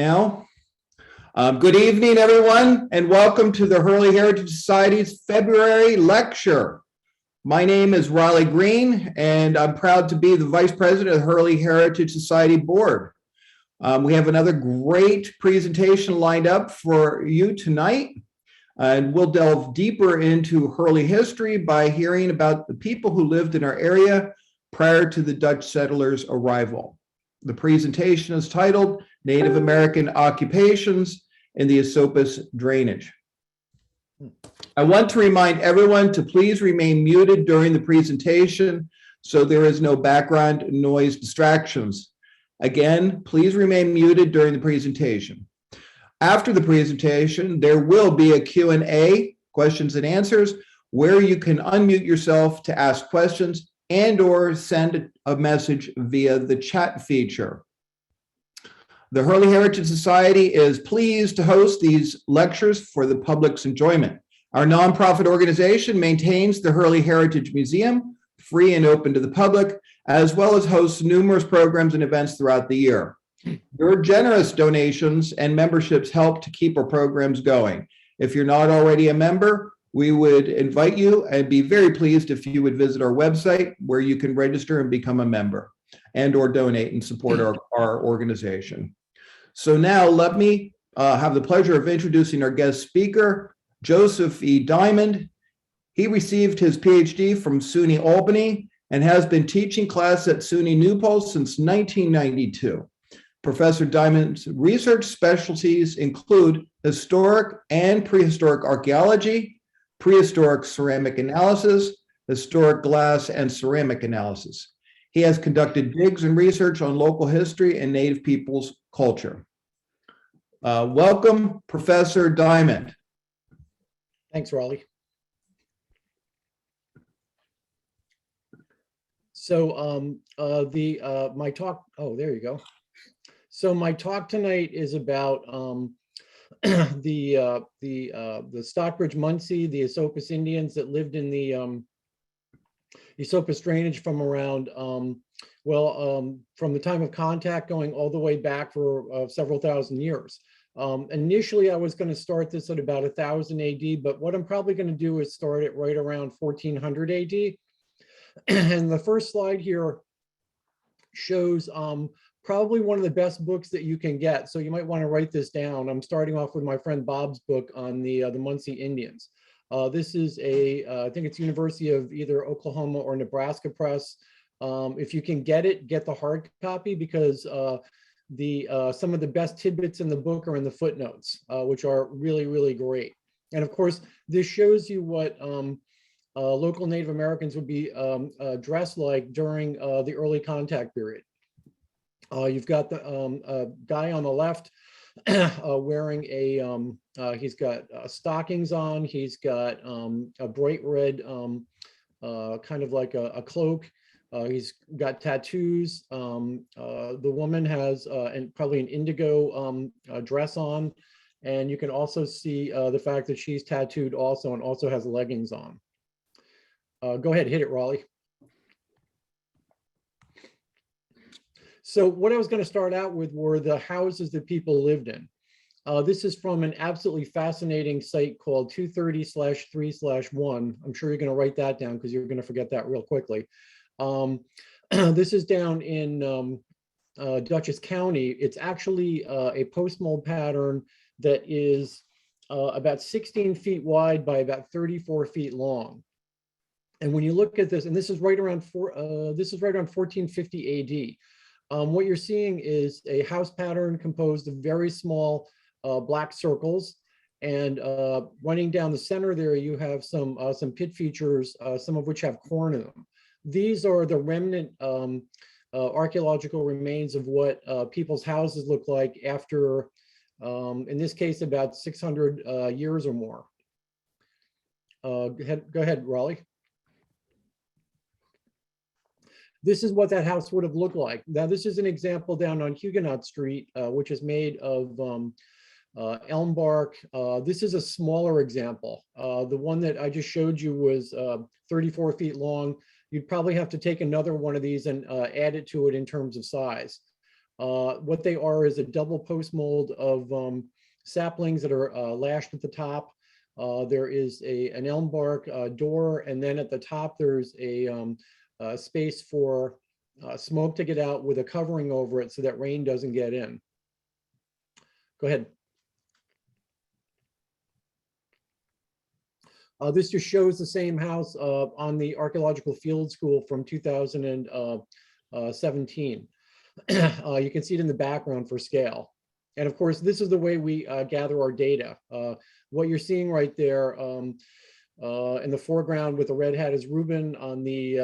Now, good evening, everyone, and welcome to the Hurley Heritage Society's February lecture. My name is Raleigh Green, and I'm proud to be the Vice President of the Hurley Heritage Society Board. We have another great presentation lined up for you tonight, and we'll delve deeper into Hurley history by hearing about the people who lived in our area prior to the Dutch settlers' arrival. The presentation is titled Native American Occupations in the Esopus Drainage. I want to remind everyone to please remain muted during the presentation so there is no background noise distractions. Again, please remain muted during the presentation. After the presentation, there will be a Q&A, questions and answers, where you can unmute yourself to ask questions and/or send a message via the chat feature. The Hurley Heritage Society is pleased to host these lectures for the public's enjoyment. Our nonprofit organization maintains the Hurley Heritage Museum, free and open to the public, as well as hosts numerous programs and events throughout the year. Your generous donations and memberships help to keep our programs going. If you're not already a member, we would invite you and be very pleased if you would visit our website where you can register and become a member and or donate and support our organization. So now let me have the pleasure of introducing our guest speaker, Joseph E. Diamond. He received his PhD from SUNY Albany and has been teaching class at SUNY New Paltz since 1992. Professor Diamond's research specialties include historic and prehistoric archaeology, prehistoric ceramic analysis, historic glass and ceramic analysis. He has conducted digs and research on local history and Native peoples' culture. Welcome, Professor Diamond. Thanks, Raleigh. So my talk, oh, there you go. So my talk tonight is about the Stockbridge Munsee, the Esopus Indians that lived in the Esopus drainage from around, from the time of contact going all the way back for several thousand years. Initially, I was going to start this at about 1000 AD, but what I'm probably going to do is start it right around 1400 AD. And the first slide here shows probably one of the best books that you can get. So you might want to write this down. I'm starting off with my friend Bob's book on the Munsee Indians. This is I think it's University of either Oklahoma or Nebraska Press. If you can get it, get the hard copy because some of the best tidbits in the book are in the footnotes, which are really, really great. And of course, this shows you what local Native Americans would be dressed like during the early contact period. You've got the guy on the left wearing he's got stockings on, he's got a bright red kind of like a cloak. He's got tattoos. The woman has probably an indigo dress on. And you can also see the fact that she's tattooed also and also has leggings on. Go ahead, hit it, Raleigh. So what I was going to start out with were the houses that people lived in. This is from an absolutely fascinating site called 230/3/1. I'm sure you're going to write that down because you're going to forget that real quickly. This is down in Dutchess County. It's actually a post-mold pattern that is about 16 feet wide by about 34 feet long. And when you look at this, and this is right around 1450 AD. What you're seeing is a house pattern composed of very small black circles, and running down the center there, you have some pit features, some of which have corn in them. These are the remnant archaeological remains of what people's houses look like after, in this case, about 600 years or more. Go ahead, Raleigh. This is what that house would have looked like. Now, this is an example down on Huguenot Street, which is made of elm bark. This is a smaller example. The one that I just showed you was 34 feet long. You'd probably have to take another one of these and add it to it in terms of size. What they are is a double post mold of saplings that are lashed at the top. There is an elm bark door, and then at the top there's a space for smoke to get out with a covering over it so that rain doesn't get in. Go ahead. This just shows the same house on the Archaeological Field School from 2017. You can see it in the background for scale. And of course, this is the way we gather our data. What you're seeing right there in the foreground with the red hat is Ruben. On the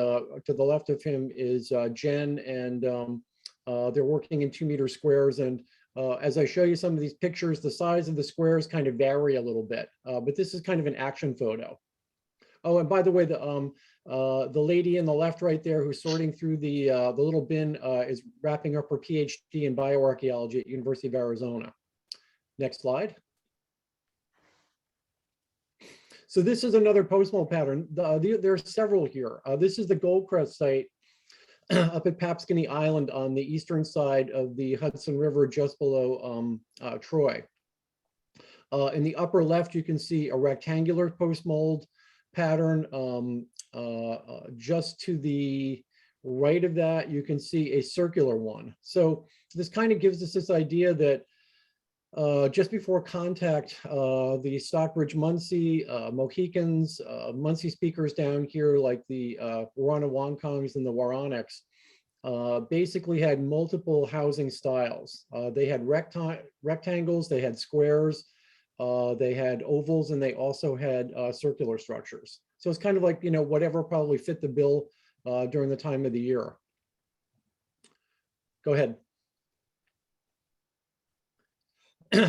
to the left of him is Jen, and they're working in 2-meter squares. And as I show you some of these pictures, the size of the squares kind of vary a little bit, but this is kind of an action photo. Oh, and by the way, the lady in the left right there who's sorting through the little bin is wrapping up her PhD in bioarchaeology at University of Arizona. Next slide. So this is another post-mold pattern. There are several here. This is the Goldcrest site up at Papscony Island on the eastern side of the Hudson River, just below Troy. In the upper left, you can see a rectangular post-mold pattern. Just to the right of that, you can see a circular one. So this kind of gives us this idea that just before contact, the Stockbridge Munsee, Mohicans, Munsee speakers down here like the Warana-Wankongs and the Waranics basically had multiple housing styles. They had rectangles, they had squares, they had ovals, and they also had circular structures. So it's kind of like, you know, whatever probably fit the bill during the time of the year. Go ahead.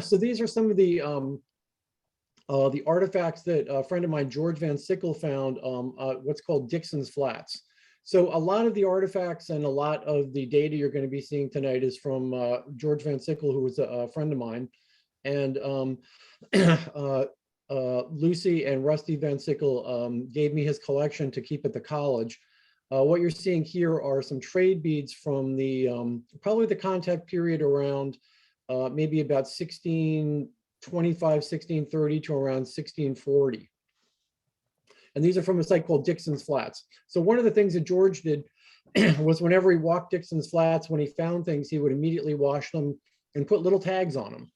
So these are some of the artifacts that a friend of mine, George Van Sickle, found, what's called Dixon's Flats. So a lot of the artifacts and a lot of the data you're going to be seeing tonight is from George Van Sickle, who was a friend of mine. And Lucy and Rusty Van Sickle gave me his collection to keep at the college. What you're seeing here are some trade beads from the probably the contact period around maybe about 1625, 1630 to around 1640. And these are from a site called Dixon's Flats. So one of the things that George did was whenever he walked Dixon's Flats, when he found things, he would immediately wash them and put little tags on them.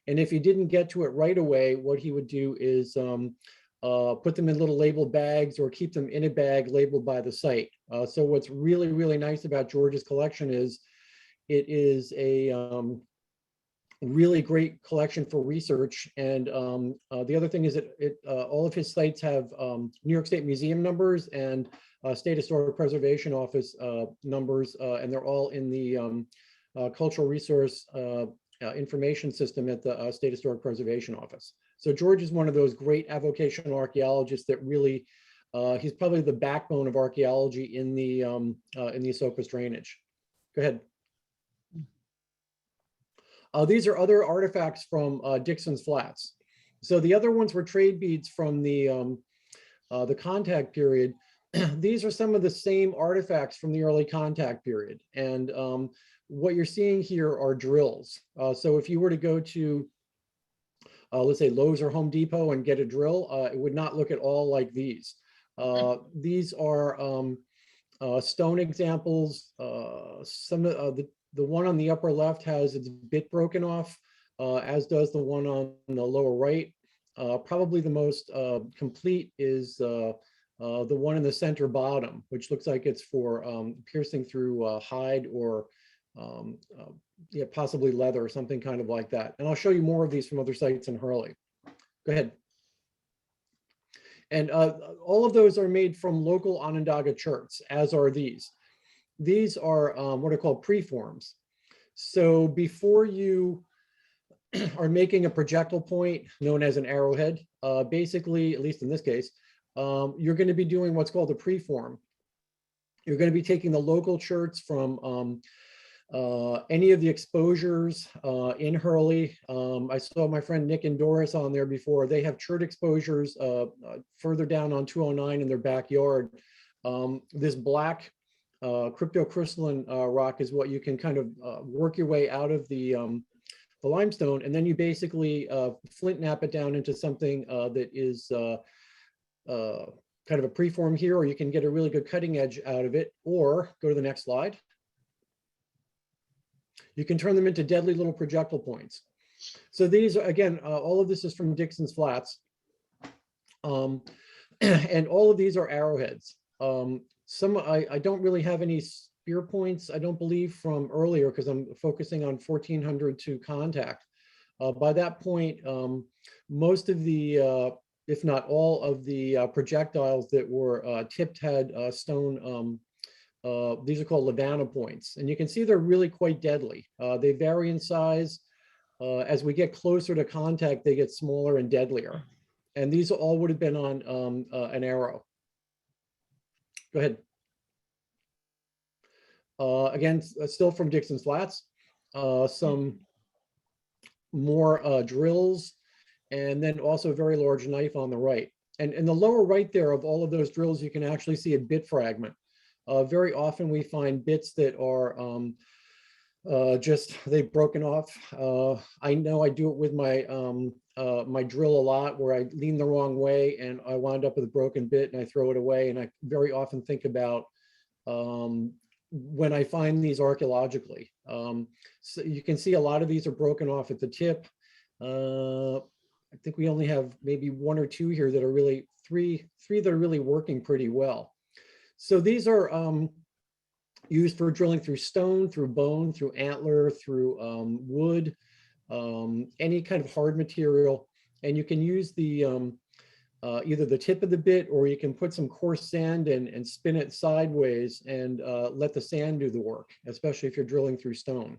And if he didn't get to it right away, what he would do is put them in little labeled bags or keep them in a bag labeled by the site. So what's really, really nice about George's collection is it is a really great collection for research. And the other thing is that all of his sites have New York State Museum numbers and State Historic Preservation Office numbers, and they're all in the Cultural Resource Information System at the State Historic Preservation Office. So George is one of those great avocational archaeologists that really, he's probably the backbone of archaeology in the Esopus drainage. Go ahead. These are other artifacts from Dixon's Flats. So the other ones were trade beads from the contact period. These are some of the same artifacts from the early contact period. And what you're seeing here are drills. So if you were to go to, let's say Lowe's or Home Depot and get a drill, it would not look at all like these. These are stone examples. Some of the one on the upper left has its bit broken off, as does the one on the lower right. Probably the most complete is the one in the center bottom, which looks like it's for piercing through hide or yeah, possibly leather or something kind of like that. And I'll show you more of these from other sites in Hurley. Go ahead. And all of those are made from local Onondaga cherts, as are these. These are what are called preforms. So before you are making a projectile point known as an arrowhead, basically, at least in this case, you're going to be doing what's called a preform. You're going to be taking the local cherts from any of the exposures in Hurley. I saw my friend Nick and Doris on there before. They have chert exposures further down on 209 in their backyard. This black cryptocrystalline rock is what you can kind of work your way out of the limestone, and then you basically flint knap it down into something that is kind of a preform here, or you can get a really good cutting edge out of it, or go to the next slide. You can turn them into deadly little projectile points. So these are, again, all of this is from Dixon's Flats. And all of these are arrowheads. I don't really have any spear points, I don't believe, from earlier, because I'm focusing on 1400 to contact. By that point, most of the, if not all of the projectiles that were tipped had stone, these are called Levana points. And you can see they're really quite deadly. They vary in size. As we get closer to contact, they get smaller and deadlier. And these all would have been on an arrow. Go ahead. Again, still from Dixon's Flats, some more drills, and then also a very large knife on the right. And in the lower right there of all of those drills, you can actually see a bit fragment. Very often we find bits that are just, they've broken off. I know I do it with my my drill a lot, where I lean the wrong way and I wind up with a broken bit and I throw it away. And I very often think about when I find these archaeologically. So you can see a lot of these are broken off at the tip. I think we only have maybe one or two here that are really, three that are really working pretty well. So these are used for drilling through stone, through bone, through antler, through wood, any kind of hard material. And you can use the either the tip of the bit, or you can put some coarse sand and spin it sideways and let the sand do the work, especially if you're drilling through stone.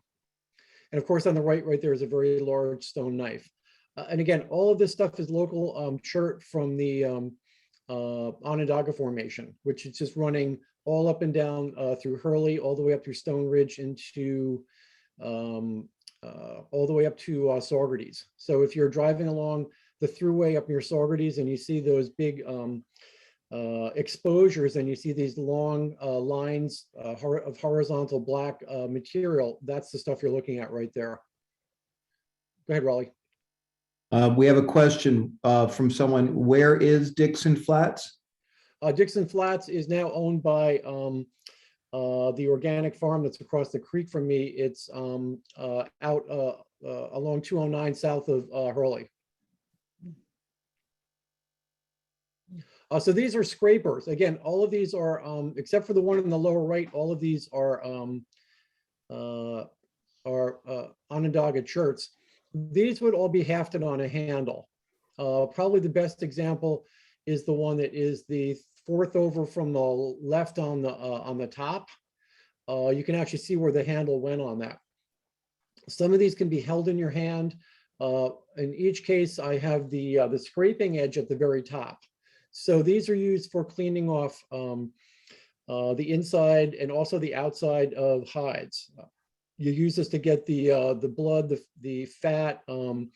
And of course, on the right there is a very large stone knife. And again, all of this stuff is local chert from the Onondaga Formation, which is just running all up and down through Hurley, all the way up through Stone Ridge into all the way up to Saugerties. So if you're driving along the thruway up near Saugerties and you see those big exposures and you see these long lines of horizontal black material, that's the stuff you're looking at right there. Go ahead, Raleigh. We have a question from someone. Where is Dixon Flats? Dixon Flats is now owned by the organic farm that's across the creek from me. It's out along 209 south of Hurley. So these are scrapers. Again, all of these are, except for the one in the lower right, all of these are Onondaga cherts. These would all be hafted on a handle. Probably the best example is the one that is the fourth over from the left on the top. You can actually see where the handle went on that. Some of these can be held in your hand. In each case, I have the scraping edge at the very top. So these are used for cleaning off the inside and also the outside of hides. You use this to get the blood, the fat, any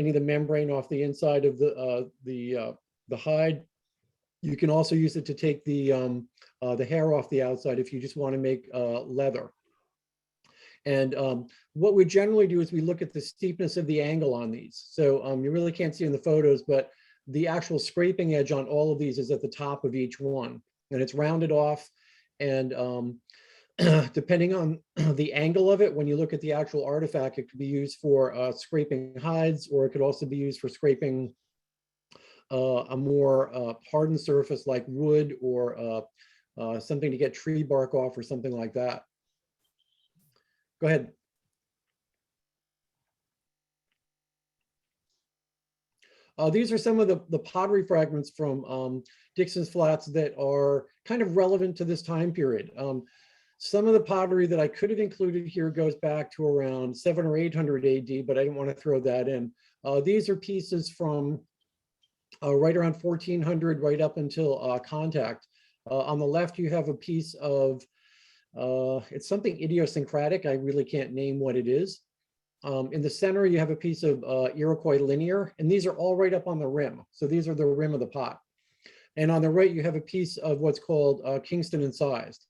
of the membrane off the inside of the hide. You can also use it to take the hair off the outside if you just want to make leather. And what we generally do is we look at the steepness of the angle on these. So you really can't see in the photos, but the actual scraping edge on all of these is at the top of each one, and it's rounded off. And depending on the angle of it, when you look at the actual artifact, it could be used for scraping hides, or it could also be used for scraping a more hardened surface like wood, or something to get tree bark off, or something like that. Go ahead. These are some of the pottery fragments from Dixon's Flats that are kind of relevant to this time period. Some of the pottery that I could have included here goes back to around 700 or 800 AD, but I didn't want to throw that in. These are pieces from right around 1400, right up until contact. On the left, you have a piece of, it's something idiosyncratic. I really can't name what it is. In the center, you have a piece of Iroquois linear, and these are all right up on the rim. So these are the rim of the pot. And on the right, you have a piece of what's called Kingston incised.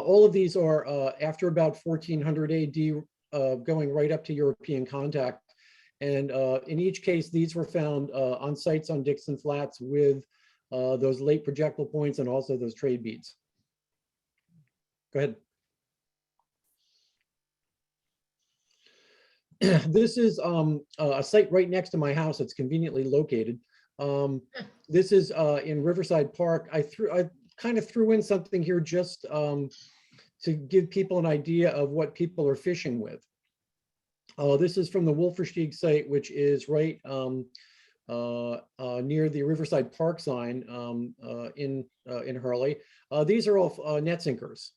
All of these are after about 1400 AD, going right up to European contact. And in each case, these were found on sites on Dixon Flats with those late projectile points and also those trade beads. Go ahead. This is a site right next to my house. It's conveniently located. This is in Riverside Park. I kind of threw in something here just to give people an idea of what people are fishing with. This is from the Wolfersteig site, which is right near the Riverside Park sign in Hurley. These are all net sinkers.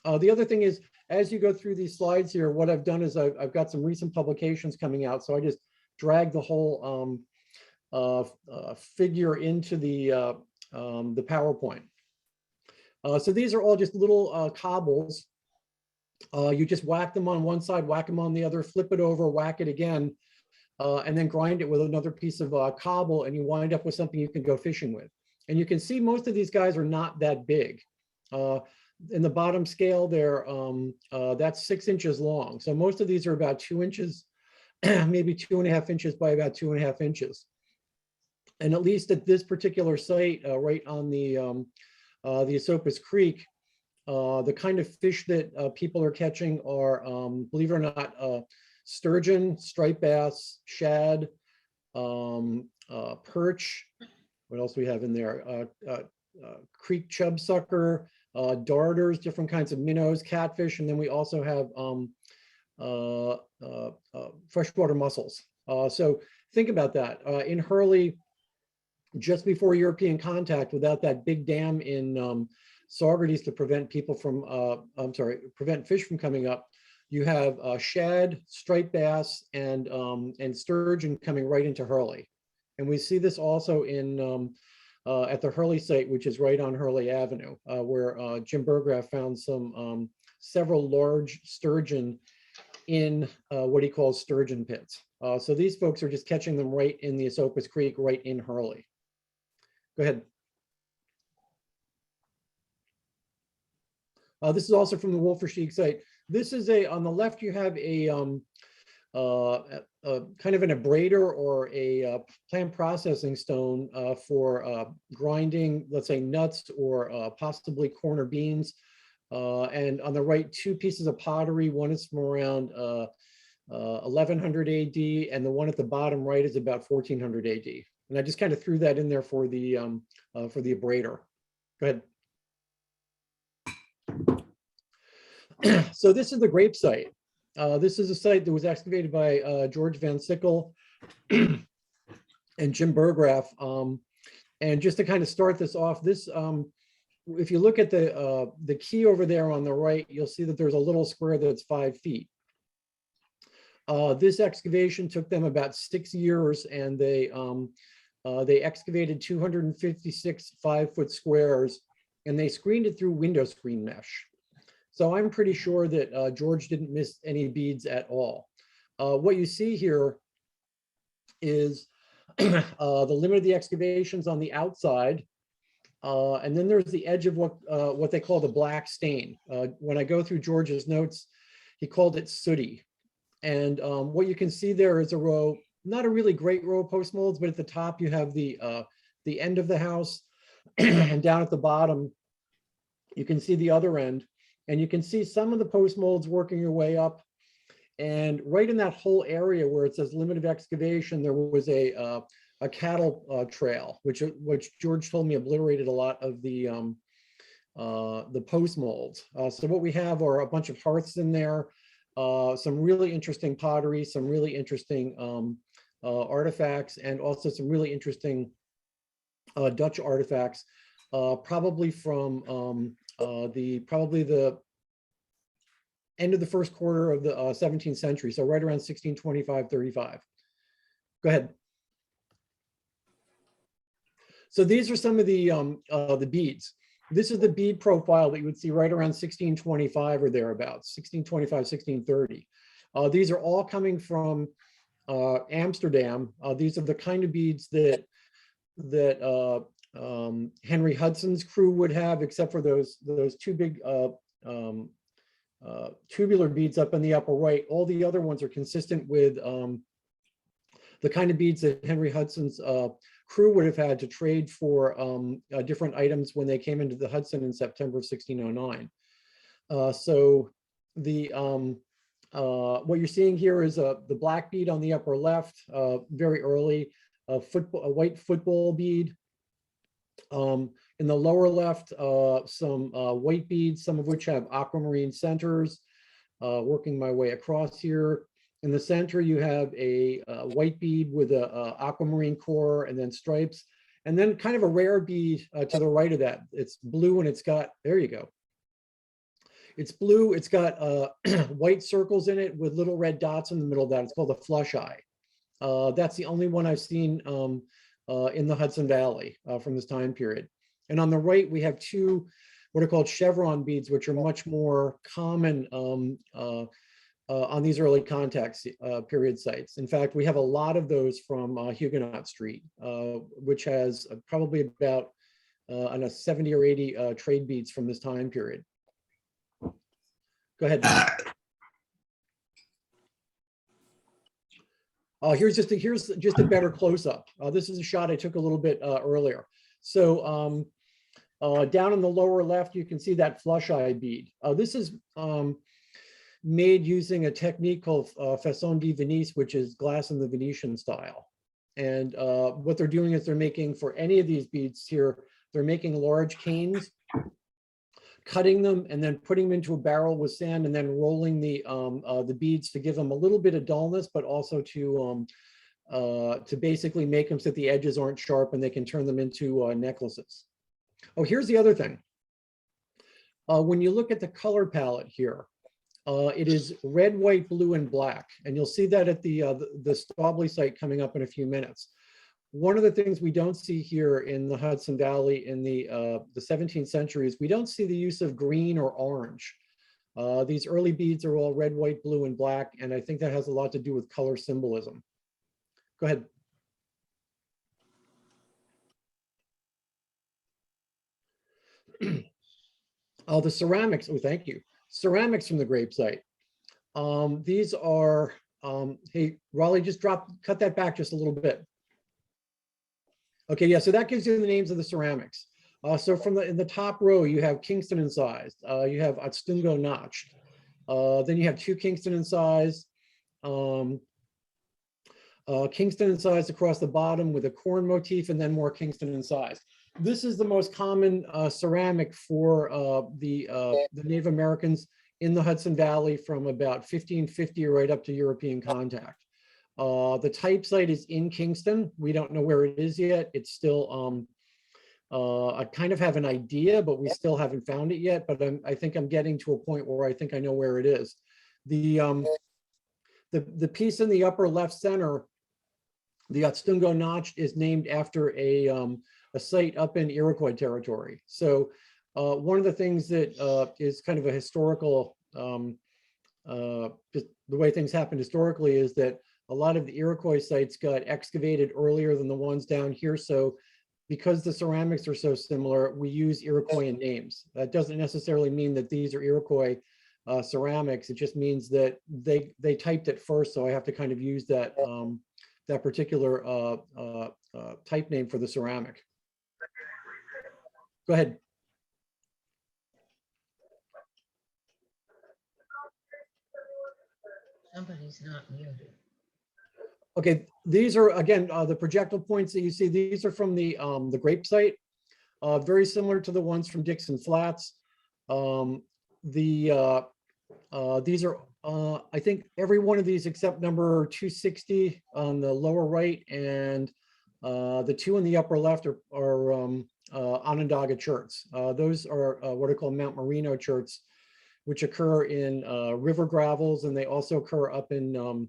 The other thing is, as you go through these slides here, what I've done is I've got some recent publications coming out. So I just dragged the whole figure into the PowerPoint. So these are all just little cobbles. You just whack them on one side, whack them on the other, flip it over, whack it again, and then grind it with another piece of cobble, and you wind up with something you can go fishing with. And you can see most of these guys are not that big. In the bottom scale there, that's 6 inches long. So most of these are about 2 inches, maybe 2.5 inches by about 2.5 inches. And at least at this particular site, right on the Esopus Creek, the kind of fish that people are catching are, believe it or not, sturgeon, striped bass, shad, perch. What else do we have in there? Creek chub sucker, darters, different kinds of minnows, catfish, and then we also have freshwater mussels. So think about that. In Hurley, just before European contact, without that big dam in Saugerties to prevent people from, prevent fish from coming up, you have shad, striped bass, and sturgeon coming right into Hurley. And we see this also in at the Hurley site, which is right on Hurley Avenue, where Jim Burgraff found some several large sturgeon in what he calls sturgeon pits. So these folks are just catching them right in the Esopus Creek, right in Hurley. Go ahead. This is also from the Wolfersteig site. This is on the left, you have a kind of an abrader or a plant processing stone for grinding, let's say, nuts or possibly corner beans. And on the right, 2 pieces of pottery. One is from around 1100 AD, and the one at the bottom right is about 1400 AD. And I just kind of threw that in there for the abrader. Go ahead. So this is the grape site. This is a site that was excavated by George Van Sickle and Jim Burgraff. And just to kind of start this off, this if you look at the key over there on the right, you'll see that there's a little square that's 5 feet. This excavation took them about 6 years, and they excavated 256 5-foot squares, and they screened it through window screen mesh. So I'm pretty sure that George didn't miss any beads at all. What you see here is the limit of the excavations on the outside, and then there's the edge of what they call the black stain. When I go through George's notes, he called it sooty. And what you can see there is a row, not a really great row of post molds, but at the top you have the end of the house, and down at the bottom you can see the other end. And you can see some of the post molds working your way up. And right in that whole area where it says limit of excavation, there was a cattle trail, which George told me obliterated a lot of the post molds. So what we have are a bunch of hearths in there, some really interesting pottery, some really interesting artifacts, and also some really interesting Dutch artifacts, probably from probably the end of the first quarter of the 17th century, so right around 1625-35. Go ahead. So these are some of the beads. This is the bead profile that you would see right around 1625 or thereabouts, 1625, 1630. These are all coming from Amsterdam. These are the kind of beads that Henry Hudson's crew would have, except for those 2 big tubular beads up in the upper right. All the other ones are consistent with the kind of beads that Henry Hudson's crew would have had to trade for different items when they came into the Hudson in September of 1609. So the what you're seeing here is the black bead on the upper left, very early, a white football bead. In the lower left, some white beads, some of which have aquamarine centers. Working my way across here. In the center, you have a white bead with a aquamarine core and then stripes, and then kind of a rare bead to the right of that. It's blue and it's got, there you go. It's blue, it's got white circles in it with little red dots in the middle of that. It's called a flush eye. That's the only one I've seen in the Hudson Valley from this time period. And on the right, we have two what are called chevron beads, which are much more common on these early contact period sites. In fact, we have a lot of those from Huguenot Street, which has probably about 70 or 80 trade beads from this time period. Go ahead. Here's just a better close-up. This is a shot I took a little bit earlier. So down in the lower left, you can see that flush eye bead. This is made using a technique called façon de Venise, which is glass in the Venetian style. And what they're doing is they're making, for any of these beads here, they're making large canes, cutting them and then putting them into a barrel with sand and then rolling the beads to give them a little bit of dullness, but also to basically make them so that the edges aren't sharp and they can turn them into necklaces. Oh, here's the other thing. When you look at the color palette here, it is red, white, blue, and black. And you'll see that at the Staubley site coming up in a few minutes. One of the things we don't see here in the Hudson Valley in the 17th century is we don't see the use of green or orange. These early beads are all red, white, blue, and black, and I think that has a lot to do with color symbolism. Go ahead. The ceramics, oh, thank you. Ceramics from the grape site. These are, hey, Raleigh, just cut that back just a little bit. Okay, yeah, so that gives you the names of the ceramics. So from in the top row, you have Kingston incised, you have Atstungo notched, then you have two Kingston incised, Kingston incised across the bottom with a corn motif, and then more Kingston incised. This is the most common ceramic for the Native Americans in the Hudson Valley from about 1550 right up to European contact. The type site is in Kingston. We don't know where it is yet. It's still, I kind of have an idea, but we still haven't found it yet. But I think I'm getting to a point where I think I know where it is. The piece in the upper left center, the Atstungo Notch, is named after a site up in Iroquois territory. So one of the things that is kind of a historical, just the way things happened historically, is that a lot of the Iroquois sites got excavated earlier than the ones down here. So because the ceramics are so similar, we use Iroquoian names. That doesn't necessarily mean that these are Iroquois ceramics. It just means that they typed it first. So I have to kind of use that, that particular type name for the ceramic. Go ahead. Somebody's not muted. Okay, these are, again, the projectile points that you see. These are from the grape site, very similar to the ones from Dixon Flats. These are, I think, every one of these except number 260 on the lower right, and the two in the upper left are Onondaga cherts. Those are what are called Mount Marino cherts, which occur in river gravels, and they also occur up in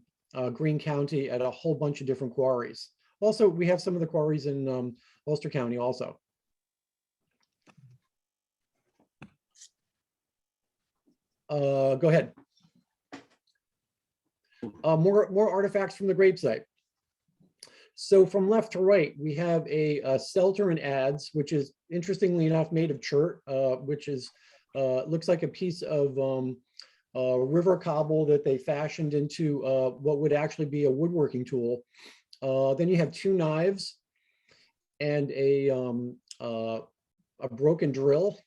Greene County at a whole bunch of different quarries. Also, we have some of the quarries in Ulster County also. Go ahead. More artifacts from the grape site. So from left to right, we have a Selter and adze, which is interestingly enough made of chert, which is looks like a piece of river cobble that they fashioned into what would actually be a woodworking tool. Then you have two knives and a broken drill.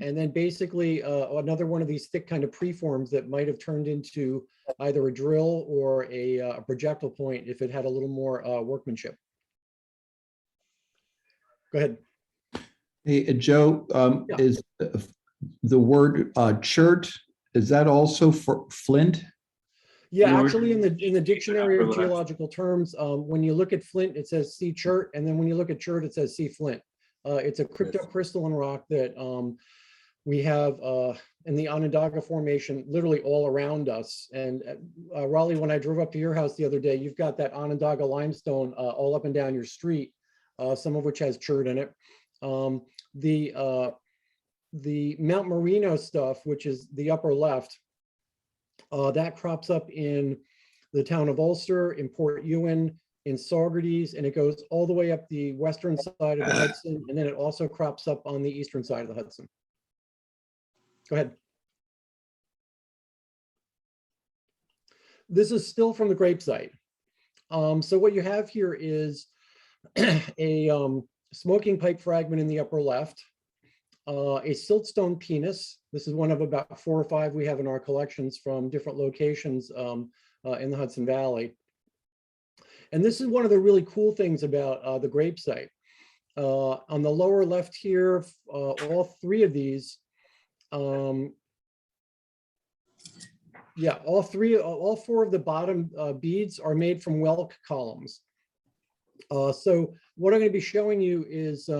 And then basically another one of these thick kind of preforms that might have turned into either a drill or a projectile point if it had a little more workmanship. Go ahead. Hey, Joe, Yeah. is the word chert, is that also for flint? Yeah, George, actually in the dictionary of relax. geological terms, when you look at flint, it says see chert, and then when you look at chert, it says see flint. It's a cryptocrystalline rock that we have in the Onondaga Formation, literally all around us. And Raleigh, when I drove up to your house the other day, you've got that Onondaga limestone all up and down your street, some of which has chert in it. The Mount Marino stuff, which is the upper left, that crops up in the town of Ulster, in Port Ewan, in Saugerties, and it goes all the way up the western side of the Hudson, and then it also crops up on the eastern side of the Hudson. Go ahead. This is still from the grape site. So what you have here is a smoking pipe fragment in the upper left, a siltstone penis. This is one of about 4 or 5 we have in our collections from different locations in the Hudson Valley. And this is one of the really cool things about the grape site. On the lower left here, all 3 of these, all 4 of the bottom beads are made from whelk columns. So what I'm going to be showing you is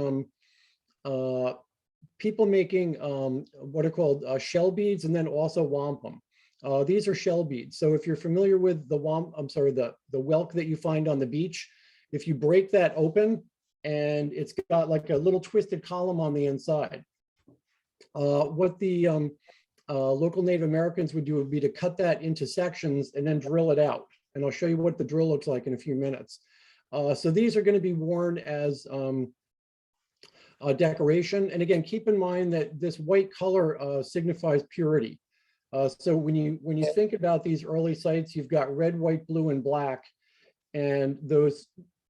people making what are called shell beads, and then also wampum. These are shell beads. So if you're familiar with the whelk that you find on the beach, if you break that open and it's got like a little twisted column on the inside, what the local Native Americans would do would be to cut that into sections and then drill it out. And I'll show you what the drill looks like in a few minutes. So these are going to be worn as decoration. And again, keep in mind that this white color signifies purity. So when you think about these early sites, you've got red, white, blue, and black. And those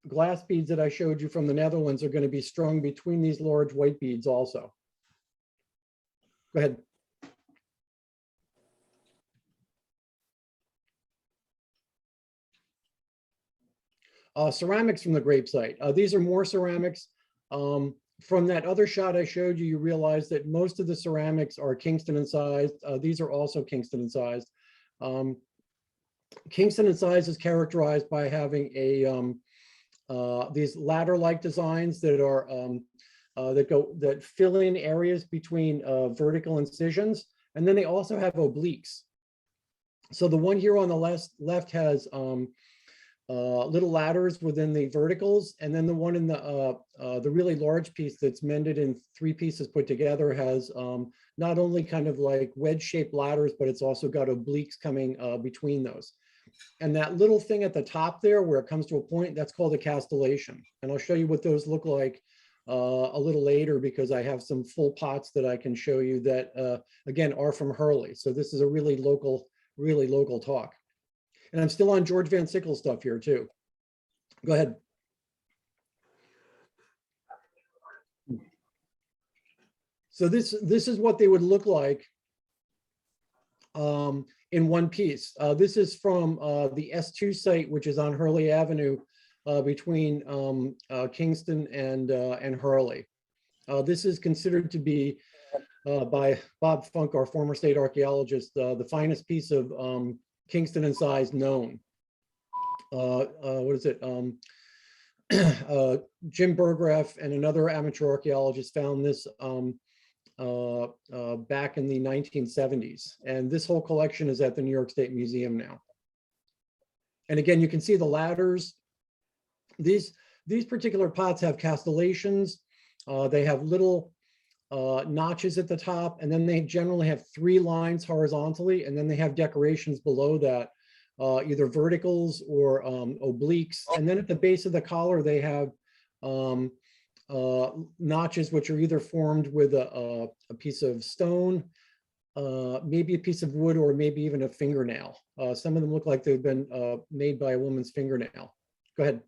glass beads that I showed you from the Netherlands are going to be strung between these large white beads also. Go ahead. Ceramics from the grape site. These are more ceramics. From that other shot I showed you, you realize that most of the ceramics are Kingston incised. These are also Kingston incised. Kingston incised is characterized by having these ladder-like designs that are that fill in areas between vertical incisions, and then they also have obliques. So the one here on the left has little ladders within the verticals, and then the one in the really large piece that's mended in 3 pieces put together has not only kind of like wedge-shaped ladders, but it's also got obliques coming between those. And that little thing at the top there, where it comes to a point, that's called a castellation. And I'll show you what those look like a little later, because I have some full pots that I can show you that again are from Hurley. So this is a really local talk. And I'm still on George Van Sickle stuff here too. Go ahead. So this is what they would look like in one piece. This is from the S2 site, which is on Hurley Avenue between Kingston and Hurley. This is considered to be by Bob Funk, our former state archaeologist, the finest piece of Kingston incised known. What is it? Jim Burgraff and another amateur archaeologist found this back in the 1970s. And this whole collection is at the New York State Museum now. And again, you can see the ladders. These particular pots have castellations. They have little notches at the top, and then they generally have 3 lines horizontally, and then they have decorations below that, either verticals or obliques. And then at the base of the collar, they have notches, which are either formed with a piece of stone, maybe a piece of wood, or maybe even a fingernail. Some of them look like they've been made by a woman's fingernail. Go ahead.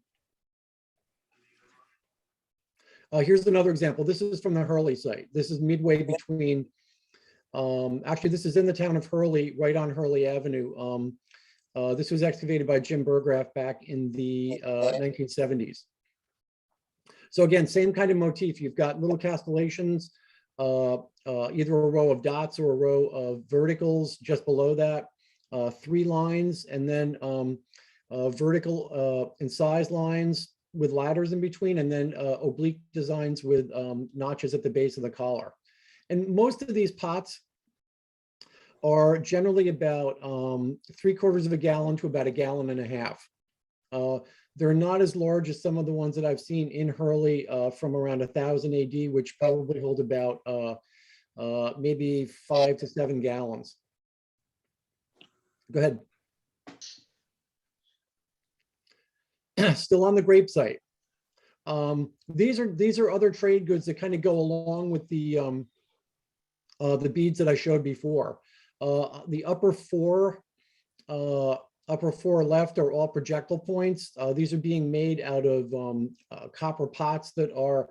Here's another example. This is from the Hurley site. This is midway between, actually, this is in the town of Hurley, right on Hurley Avenue. This was excavated by Jim Burgraff back in the 1970s. So again, same kind of motif. You've got little castellations, either a row of dots or a row of verticals just below that, 3 lines, and then vertical incised lines with ladders in between, and then oblique designs with notches at the base of the collar. And most of these pots are generally about 3/4 of a gallon to about 1.5 gallons. They're not as large as some of the ones that I've seen in Hurley from around 1000 AD, which probably hold about maybe 5 to 7 gallons. Go ahead. Still on the grape site. These are other trade goods that kind of go along with the beads that I showed before. The upper four left are all projectile points. These are being made out of copper pots that are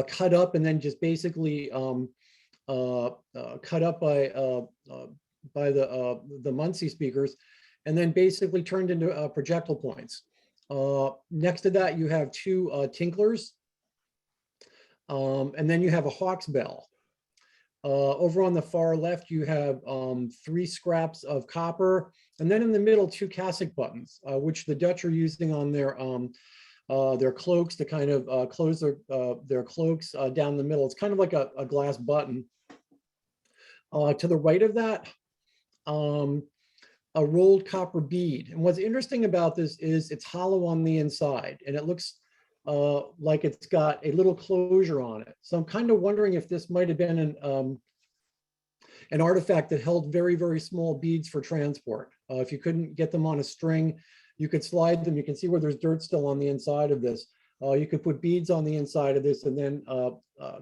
cut up and then just basically cut up by the Munsee speakers, and then basically turned into projectile points. Next to that, you have 2 tinklers, and then you have a hawk's bell. Over on the far left, you have 3 scraps of copper, and then in the middle, 2 cassock buttons, which the Dutch are using on their cloaks to kind of close their cloaks down the middle. It's kind of like a glass button. To the right of that, a rolled copper bead. And what's interesting about this is it's hollow on the inside, and it looks like it's got a little closure on it. So I'm kind of wondering if this might have been an artifact that held very, very small beads for transport. If you couldn't get them on a string, you could slide them. You can see where there's dirt still on the inside of this. You could put beads on the inside of this and then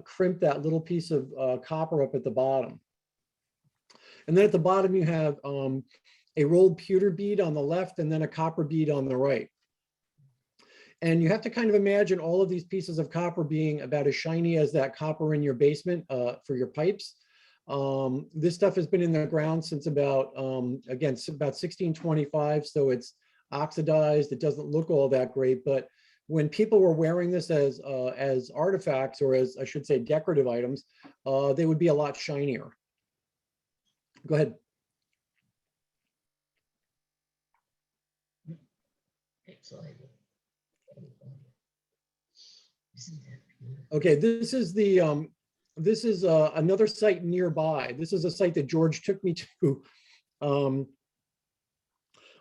crimp that little piece of copper up at the bottom. And then at the bottom, you have a rolled pewter bead on the left and then a copper bead on the right. And you have to kind of imagine all of these pieces of copper being about as shiny as that copper in your basement for your pipes. This stuff has been in the ground since about, again, about 1625. So it's oxidized. It doesn't look all that great. But when people were wearing this as artifacts, or as I should say, decorative items, they would be a lot shinier. Go ahead. Okay, this is another site nearby. This is a site that George took me to on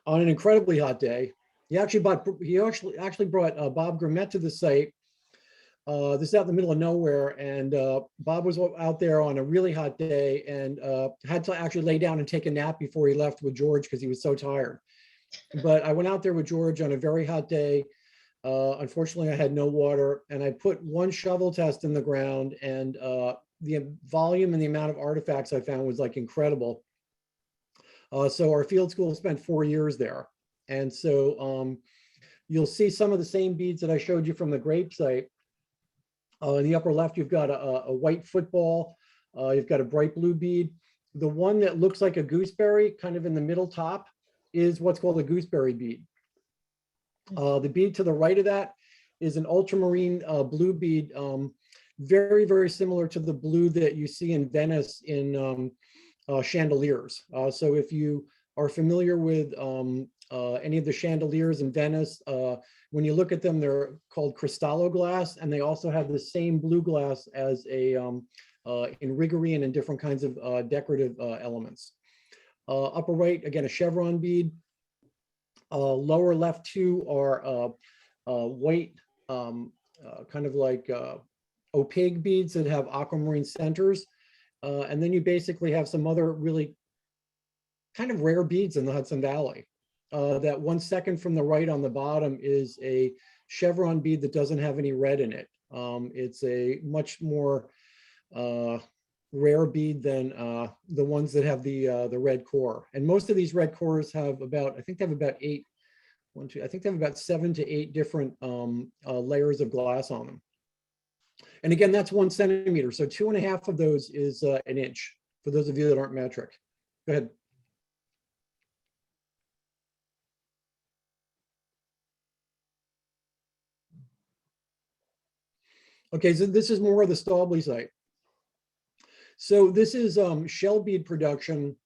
an incredibly hot day. He actually brought Bob Grimmett to the site. This is out in the middle of nowhere, and Bob was out there on a really hot day and had to actually lay down and take a nap before he left with George because he was so tired. But I went out there with George on a very hot day. Unfortunately, I had no water, and I put 1 shovel test in the ground, and the volume and the amount of artifacts I found was like incredible. So our field school spent 4 years there. And so you'll see some of the same beads that I showed you from the grape site. In the upper left, you've got a white football. You've got a bright blue bead. The one that looks like a gooseberry, kind of in the middle top, is what's called a gooseberry bead. The bead to the right of that is an ultramarine blue bead, very, very similar to the blue that you see in Venice in chandeliers. So if you are familiar with any of the chandeliers in Venice, when you look at them, they're called cristallo glass, and they also have the same blue glass as in riggery and in different kinds of decorative elements. Upper right, again, a chevron bead. Lower left 2 are white, kind of like opaque beads that have aquamarine centers. And then you basically have some other really kind of rare beads in the Hudson Valley. That 1 second from the right on the bottom is a chevron bead that doesn't have any red in it. It's a much more rare bead than the ones that have the red core. And most of these red cores have about, I think they have about I think they have about 7 to 8 different layers of glass on them. And again, that's 1 centimeter. So 2.5 of those is an inch, for those of you that aren't metric. Go ahead. Okay, so this is more of the Staubli site. So this is shell bead production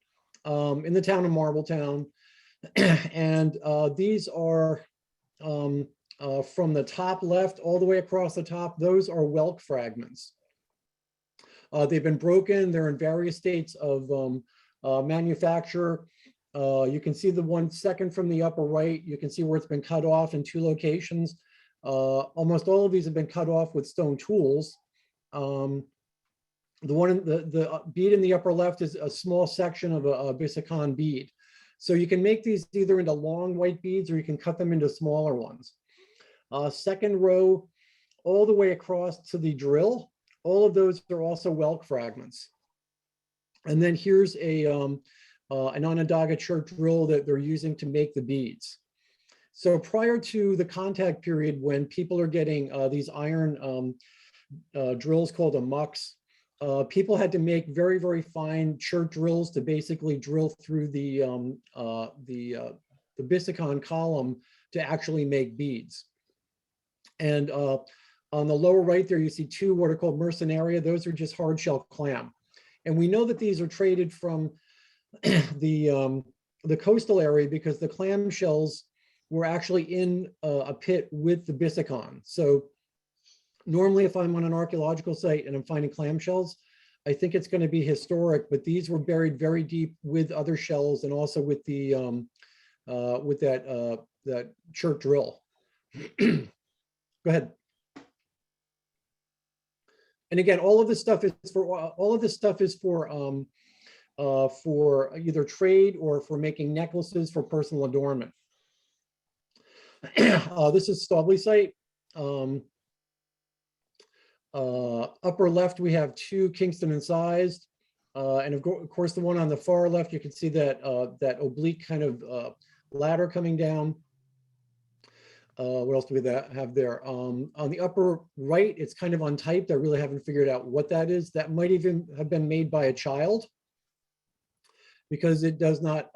in the town of Marbletown. And these are from the top left all the way across the top. Those are whelk fragments. They've been broken. They're in various states of manufacture. You can see the one second from the upper right. You can see where it's been cut off in 2 locations. Almost all of these have been cut off with stone tools. The bead in the upper left is a small section of a Bisicon bead. So you can make these either into long white beads or you can cut them into smaller ones. Second row, all the way across to the drill, all of those are also whelk fragments. And then here's an Onondaga church drill that they're using to make the beads. So prior to the contact period, when people are getting these iron drills called a mux, people had to make very, very fine chert drills to basically drill through the Bisicon column to actually make beads. And on the lower right there, you see 2 what are called mercenaria. Those are just hard shell clam. And we know that these are traded from the coastal area because the clam shells were actually in a pit with the Bisicon. So normally if I'm on an archaeological site and I'm finding clam shells, I think it's going to be historic, but these were buried very deep with other shells and also with the with that chert drill. Go ahead. And again, all of this stuff is for either trade or for making necklaces for personal adornment. This is Staubli site. Upper left, we have 2 Kingston incised. And of course, the one on the far left, you can see that that oblique kind of ladder coming down. What else do we have there? On the upper right, it's kind of untyped. I really haven't figured out what that is. That might even have been made by a child because it does not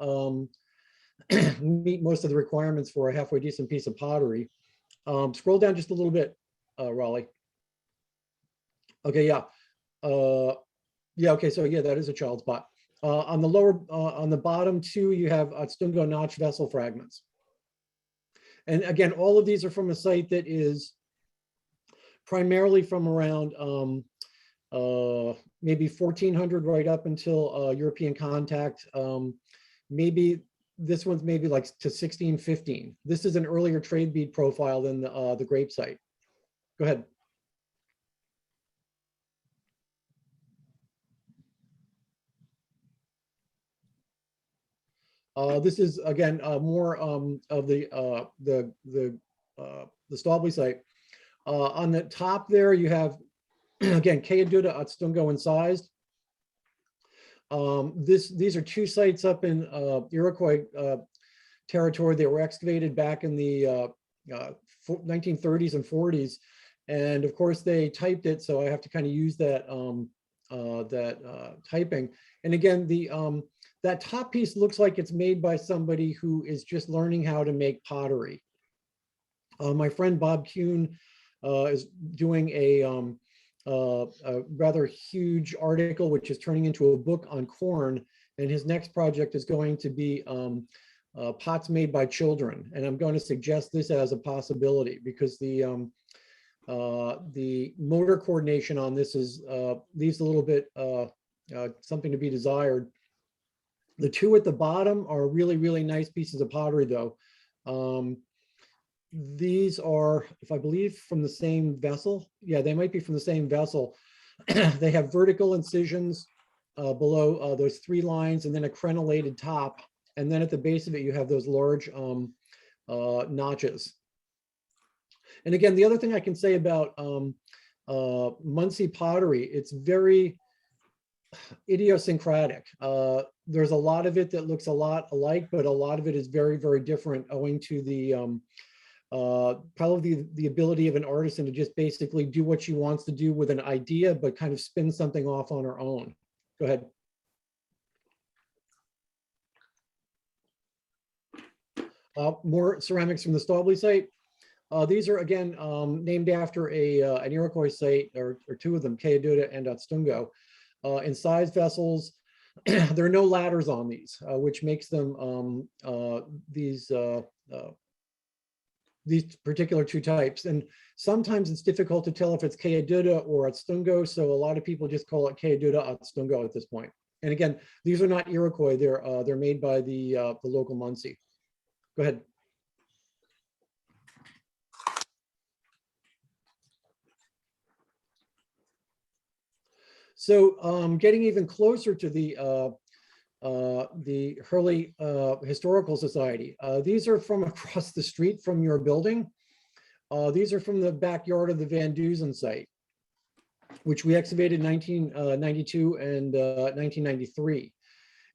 meet most of the requirements for a halfway decent piece of pottery. Scroll down just a little bit, Raleigh. Okay, yeah. Yeah, okay, so yeah, that is a child's pot. On the lower, on the bottom 2, you have Stungo notch vessel fragments. And again, all of these are from a site that is primarily from around maybe 1400 right up until European contact. Maybe this one's maybe like to 1615. This is an earlier trade bead profile than the grape site. Go ahead. This is again more of the Staubli site. On the top there, you have again Keaduta Atstungo incised. These are 2 sites up in Iroquois territory. They were excavated back in the 1930s and 40s, and of course they typed it. So I have to kind of use that typing. And again, that top piece looks like it's made by somebody who is just learning how to make pottery. My friend Bob Kuhn is doing a rather huge article, which is turning into a book on corn. And his next project is going to be pots made by children. And I'm going to suggest this as a possibility because the motor coordination on this is leaves a little bit something to be desired. The 2 at the bottom are really, really nice pieces of pottery, though. These are, if I believe, from the same vessel. Yeah, they might be from the same vessel. They have vertical incisions below those 3 lines and then a crenellated top. And then at the base of it, you have those large notches. And again, the other thing I can say about Munsee pottery, it's very idiosyncratic. There's a lot of it that looks a lot alike, but a lot of it is very, very different owing to the probably the ability of an artisan to just basically do what she wants to do with an idea, but kind of spin something off on her own. Go ahead. More ceramics from the Staubley site. These are again named after an Iroquois site, or two of them, Cayuga and Otstungo, in size vessels. There are no ladders on these, which makes them these particular two types. And sometimes it's difficult to tell if it's Cayuga or Otstungo, so a lot of people just call it Cayuga Otstungo at this point. And again, these are not Iroquois; they're made by the local Munsee. Go ahead. So getting even closer to the Hurley Historical Society. These are from across the street from your building. These are from the backyard of the Van Dusen site, which we excavated in 1992 and 1993.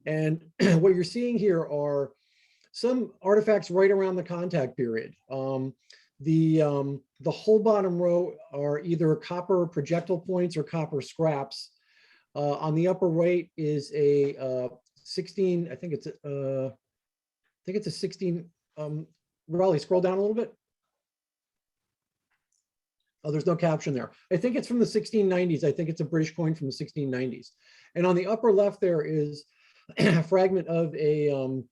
And what you're seeing here are some artifacts right around the contact period. The whole bottom row are either copper projectile points or copper scraps. On the upper right is a 16, I think it's a 16, Raleigh, scroll down a little bit. Oh, there's no caption there. I think it's from the 1690s. I think it's a British coin from the 1690s. And on the upper left there is a fragment of a,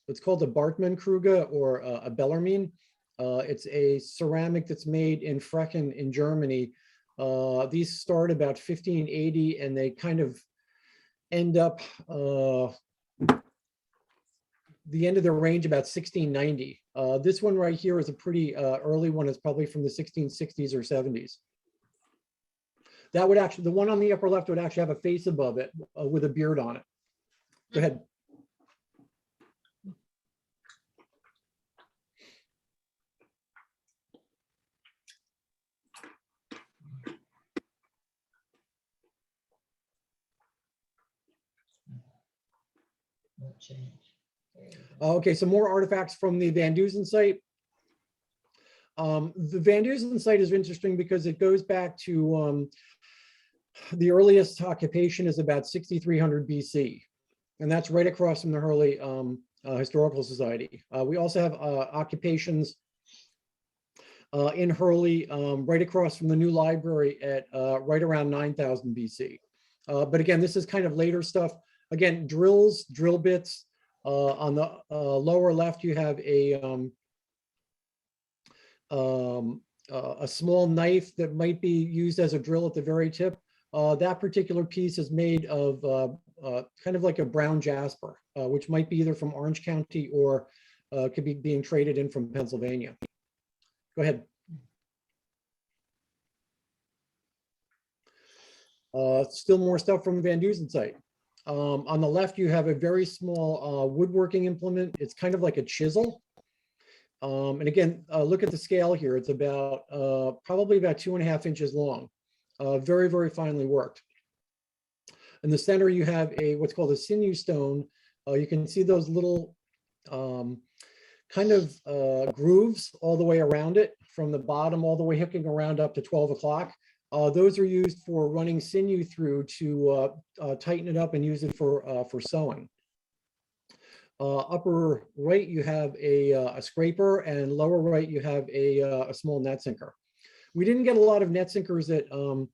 it's called a Bartmann-Kruge or a Bellarmine. It's a ceramic that's made in Frechen in Germany. These start about 1580 and they kind of end up the end of their range about 1690. This one right here is a pretty early one. It's probably from the 1660s or 70s. That would actually, the one on the upper left would actually have a face above it with a beard on it. Go ahead. Won't change. Okay, so more artifacts from the Van Dusen site. The Van Dusen site is interesting because it goes back to the earliest occupation is about 6300 BC, and that's right across from the Hurley Historical Society. We also have occupations in Hurley right across from the new library at right around 9000 BC. But again, this is kind of later stuff. Again, drills, drill bits. On the lower left, you have a small knife that might be used as a drill at the very tip. That particular piece is made of kind of like a brown jasper, which might be either from Orange County or could be being traded in from Pennsylvania. Go ahead. Still more stuff from the Van Dusen site. On the left, you have a very small woodworking implement. It's kind of like a chisel. And again, look at the scale here. It's about probably about 2.5 inches long. Very, very finely worked. In the center, you have what's called a sinew stone. You can see those little kind of grooves all the way around it, from the bottom all the way hooking around up to 12 o'clock. Those are used for running sinew through to tighten it up and use it for sewing. Upper right, you have a scraper, and lower right, you have a small net sinker. We didn't get a lot of net sinkers at the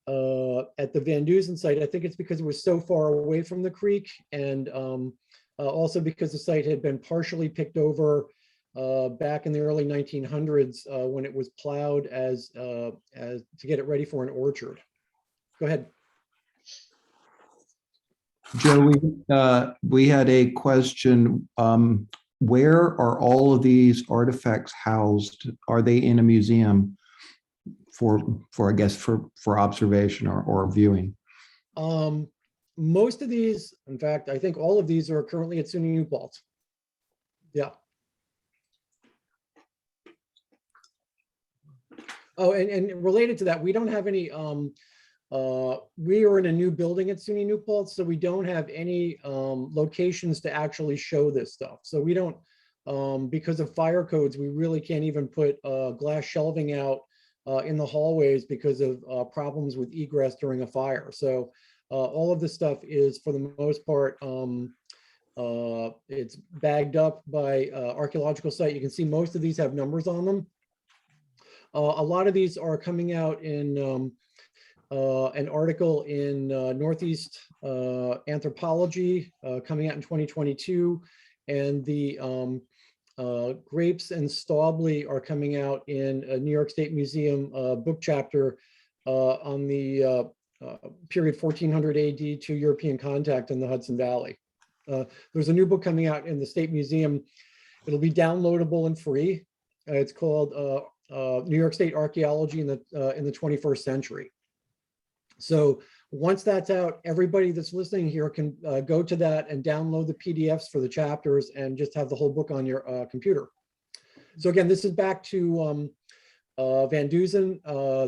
Van Dusen site. I think it's because it was so far away from the creek, and also because the site had been partially picked over back in the early 1900s when it was plowed as to get it ready for an orchard. Go ahead. Joe, we had a question. Where are all of these artifacts housed? Are they in a museum for I guess for observation or viewing? Most of these, in fact, I think all of these are currently at SUNY New Paltz. Yeah. Oh, and related to that, we don't have any, we are in a new building at SUNY New Paltz, so we don't have any locations to actually show this stuff. So we don't, because of fire codes, we really can't even put glass shelving out in the hallways because of problems with egress during a fire. So all of this stuff is, for the most part, it's bagged up by archaeological site. You can see most of these have numbers on them. A lot of these are coming out in an article in Northeast Anthropology coming out in 2022, and the Grapes and Staubley are coming out in a New York State Museum book chapter on the period 1400 AD to European contact in the Hudson Valley. There's a new book coming out in the State Museum. It'll be downloadable and free. It's called New York State Archaeology in the 21st Century. So once that's out, everybody that's listening here can go to that and download the PDFs for the chapters and just have the whole book on your computer. So again, this is back to Van Dusen.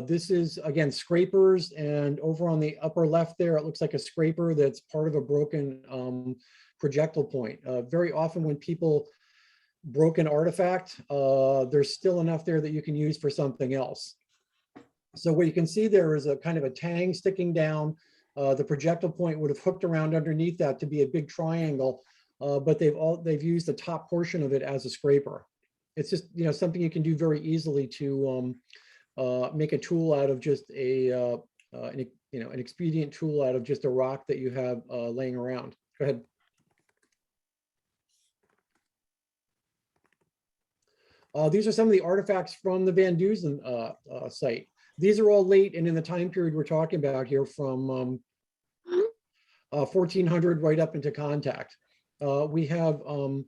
This is, again, scrapers, and over on the upper left there, it looks like a scraper that's part of a broken projectile point. Very often when people broke an artifact, there's still enough there that you can use for something else. So what you can see there is a kind of a tang sticking down. The projectile point would have hooked around underneath that to be a big triangle, but they've used the top portion of it as a scraper. It's just, you know, something you can do very easily to make a tool out of just an expedient tool out of just a rock that you have laying around. Go ahead. These are some of the artifacts from the Van Dusen site. These are all late and in the time period we're talking about here, from 1400 right up into contact. We have on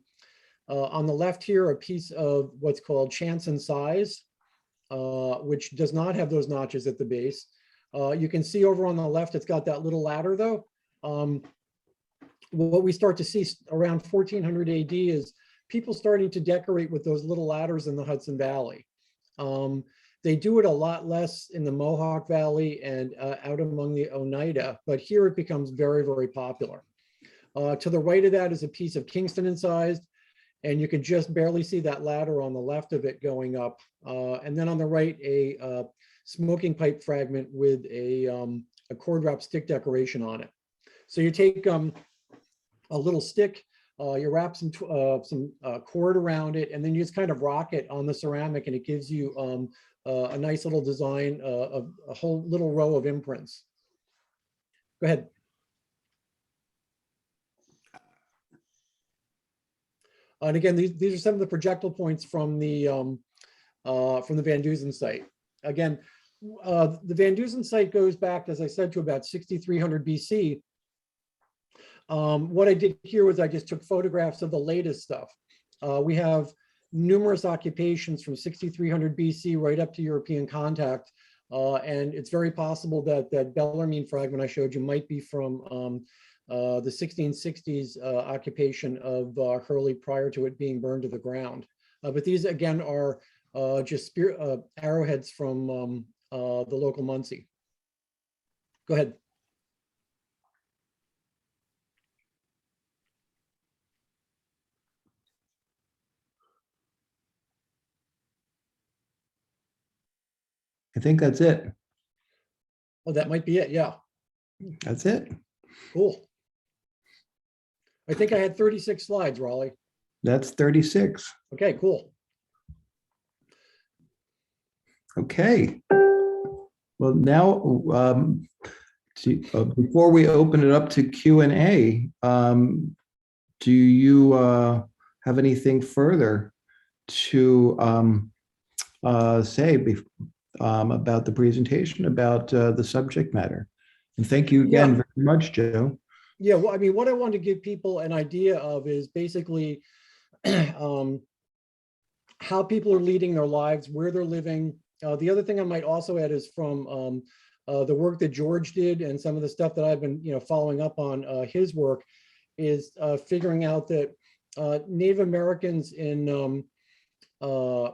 the left here a piece of what's called chance and size, which does not have those notches at the base. You can see over on the left, it's got that little ladder though. What we start to see around 1400 AD is people starting to decorate with those little ladders in the Hudson Valley. They do it a lot less in the Mohawk Valley and out among the Oneida, but here it becomes very, very popular. To the right of that is a piece of Kingston incised, and you can just barely see that ladder on the left of it going up. And then on the right, a smoking pipe fragment with a cord wrap stick decoration on it. So you take a little stick, you wrap some cord around it, and then you just kind of rock it on the ceramic, and it gives you a nice little design of a whole little row of imprints. Go ahead. And again, these are some of the projectile points from the Van Dusen site. Again, the Van Dusen site goes back, as I said, to about 6300 BC. What I did here was I just took photographs of the latest stuff. We have numerous occupations from 6300 BC right up to European contact. And it's very possible that that Bellarmine fragment I showed you might be from the 1660s occupation of Hurley prior to it being burned to the ground. But these again are just arrowheads from the local Munsee. Go ahead. I think that's it. Oh, that might be it. Yeah. That's it. Cool. I think I had 36 slides, Raleigh. That's 36. Okay, cool. Okay. Well, now, before we open it up to Q&A, do you have anything further to say about the presentation, about the subject matter? And thank you again very much, Joe. Yeah, well, I mean, what I want to give people an idea of is basically how people are leading their lives, where they're living. The other thing I might also add is from the work that George did and some of the stuff that I've been, following up on his work is figuring out that Native Americans in the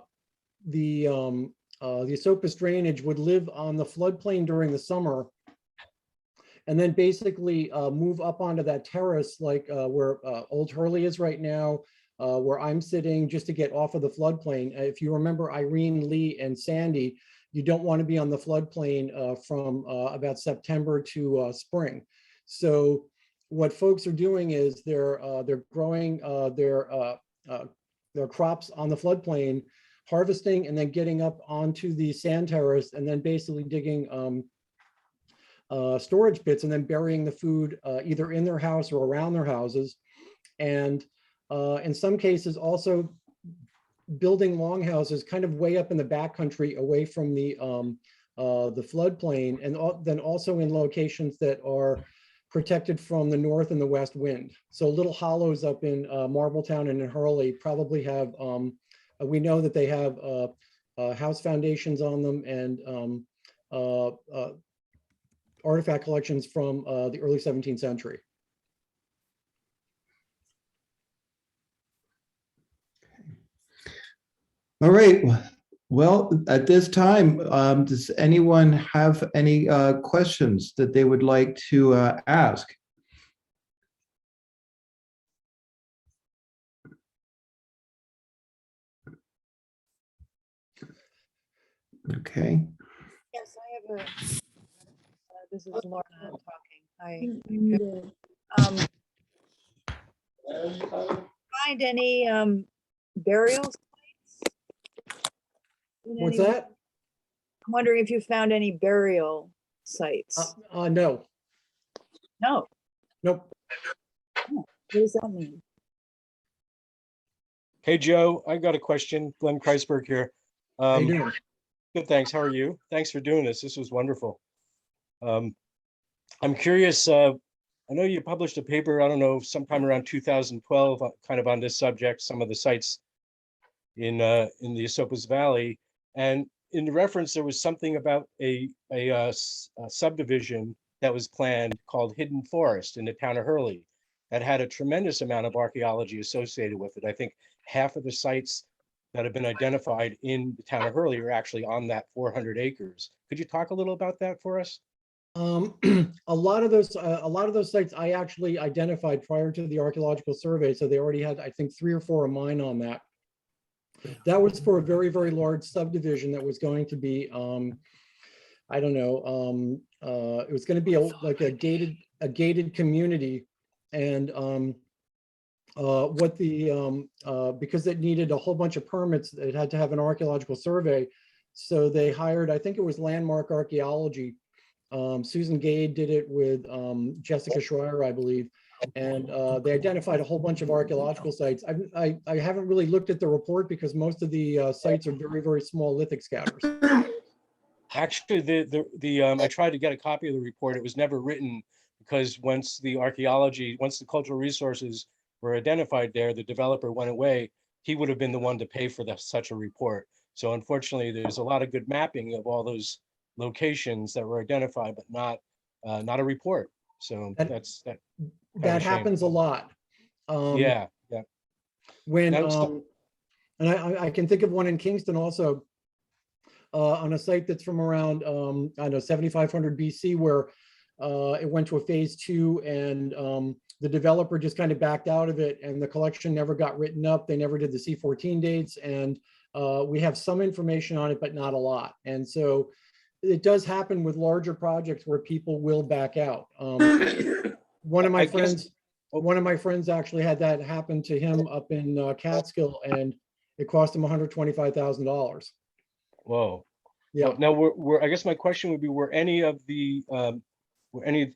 the Esopus drainage would live on the floodplain during the summer, and then basically move up onto that terrace, like where Old Hurley is right now, where I'm sitting, just to get off of the floodplain. If you remember Irene, Lee, and Sandy, you don't want to be on the floodplain from about September to spring. So what folks are doing is they're growing their crops on the floodplain, harvesting, and then getting up onto the sand terrace, and then basically digging storage pits, and then burying the food either in their house or around their houses. And in some cases also building longhouses kind of way up in the backcountry away from the floodplain, and then also in locations that are protected from the north and the west wind. So little hollows up in Marbletown and in Hurley probably have, we know that they have house foundations on them, and artifact collections from the early 17th century. All right. Well, at this time, does anyone have any questions that they would like to ask? Okay. Yes, I have a, this is Lorna talking. Find any burial sites? What's that? I'm wondering if you found any burial sites. No. No. Nope. What does that mean? Hey, Joe, I got a question. Glenn Kreisberg here. How you doing? Good, thanks. How are you? Thanks for doing this. This was wonderful. I'm curious, I know you published a paper, I don't know, sometime around 2012, kind of on this subject, some of the sites in the Esopus Valley. And in the reference, there was something about a subdivision that was planned called Hidden Forest in the town of Hurley that had a tremendous amount of archaeology associated with it. I think half of the sites that have been identified in the town of Hurley are actually on that 400 acres. Could you talk a little about that for us? A lot of those sites I actually identified prior to the archaeological survey, so they already had, I think, 3 or 4 of mine on that. That was for a very, very large subdivision that was going to be, I don't know, it was going to be like a gated community, and because it needed a whole bunch of permits, it had to have an archaeological survey. So they hired, I think it was Landmark Archaeology. Susan Gade did it with Jessica Schreier, I believe. And they identified a whole bunch of archaeological sites. I haven't really looked at the report because most of the sites are very, very small lithic scatters. Actually, I tried to get a copy of the report. It was never written because once the cultural resources were identified there, the developer went away. He would have been the one to pay for such a report. So unfortunately, there's a lot of good mapping of all those locations that were identified, but not a report. So that happens a lot. Yeah. When and I can think of one in Kingston also, on a site that's from around I know 7500 BC, where it went to a phase 2, and the developer just kind of backed out of it, and the collection never got written up. They never did the C14 dates, and we have some information on it, but not a lot. And so it does happen with larger projects where people will back out. One of my friends actually had that happen to him up in Catskill, and it cost him $125,000. Whoa. Yeah. Well, now I guess my question would be: were any of the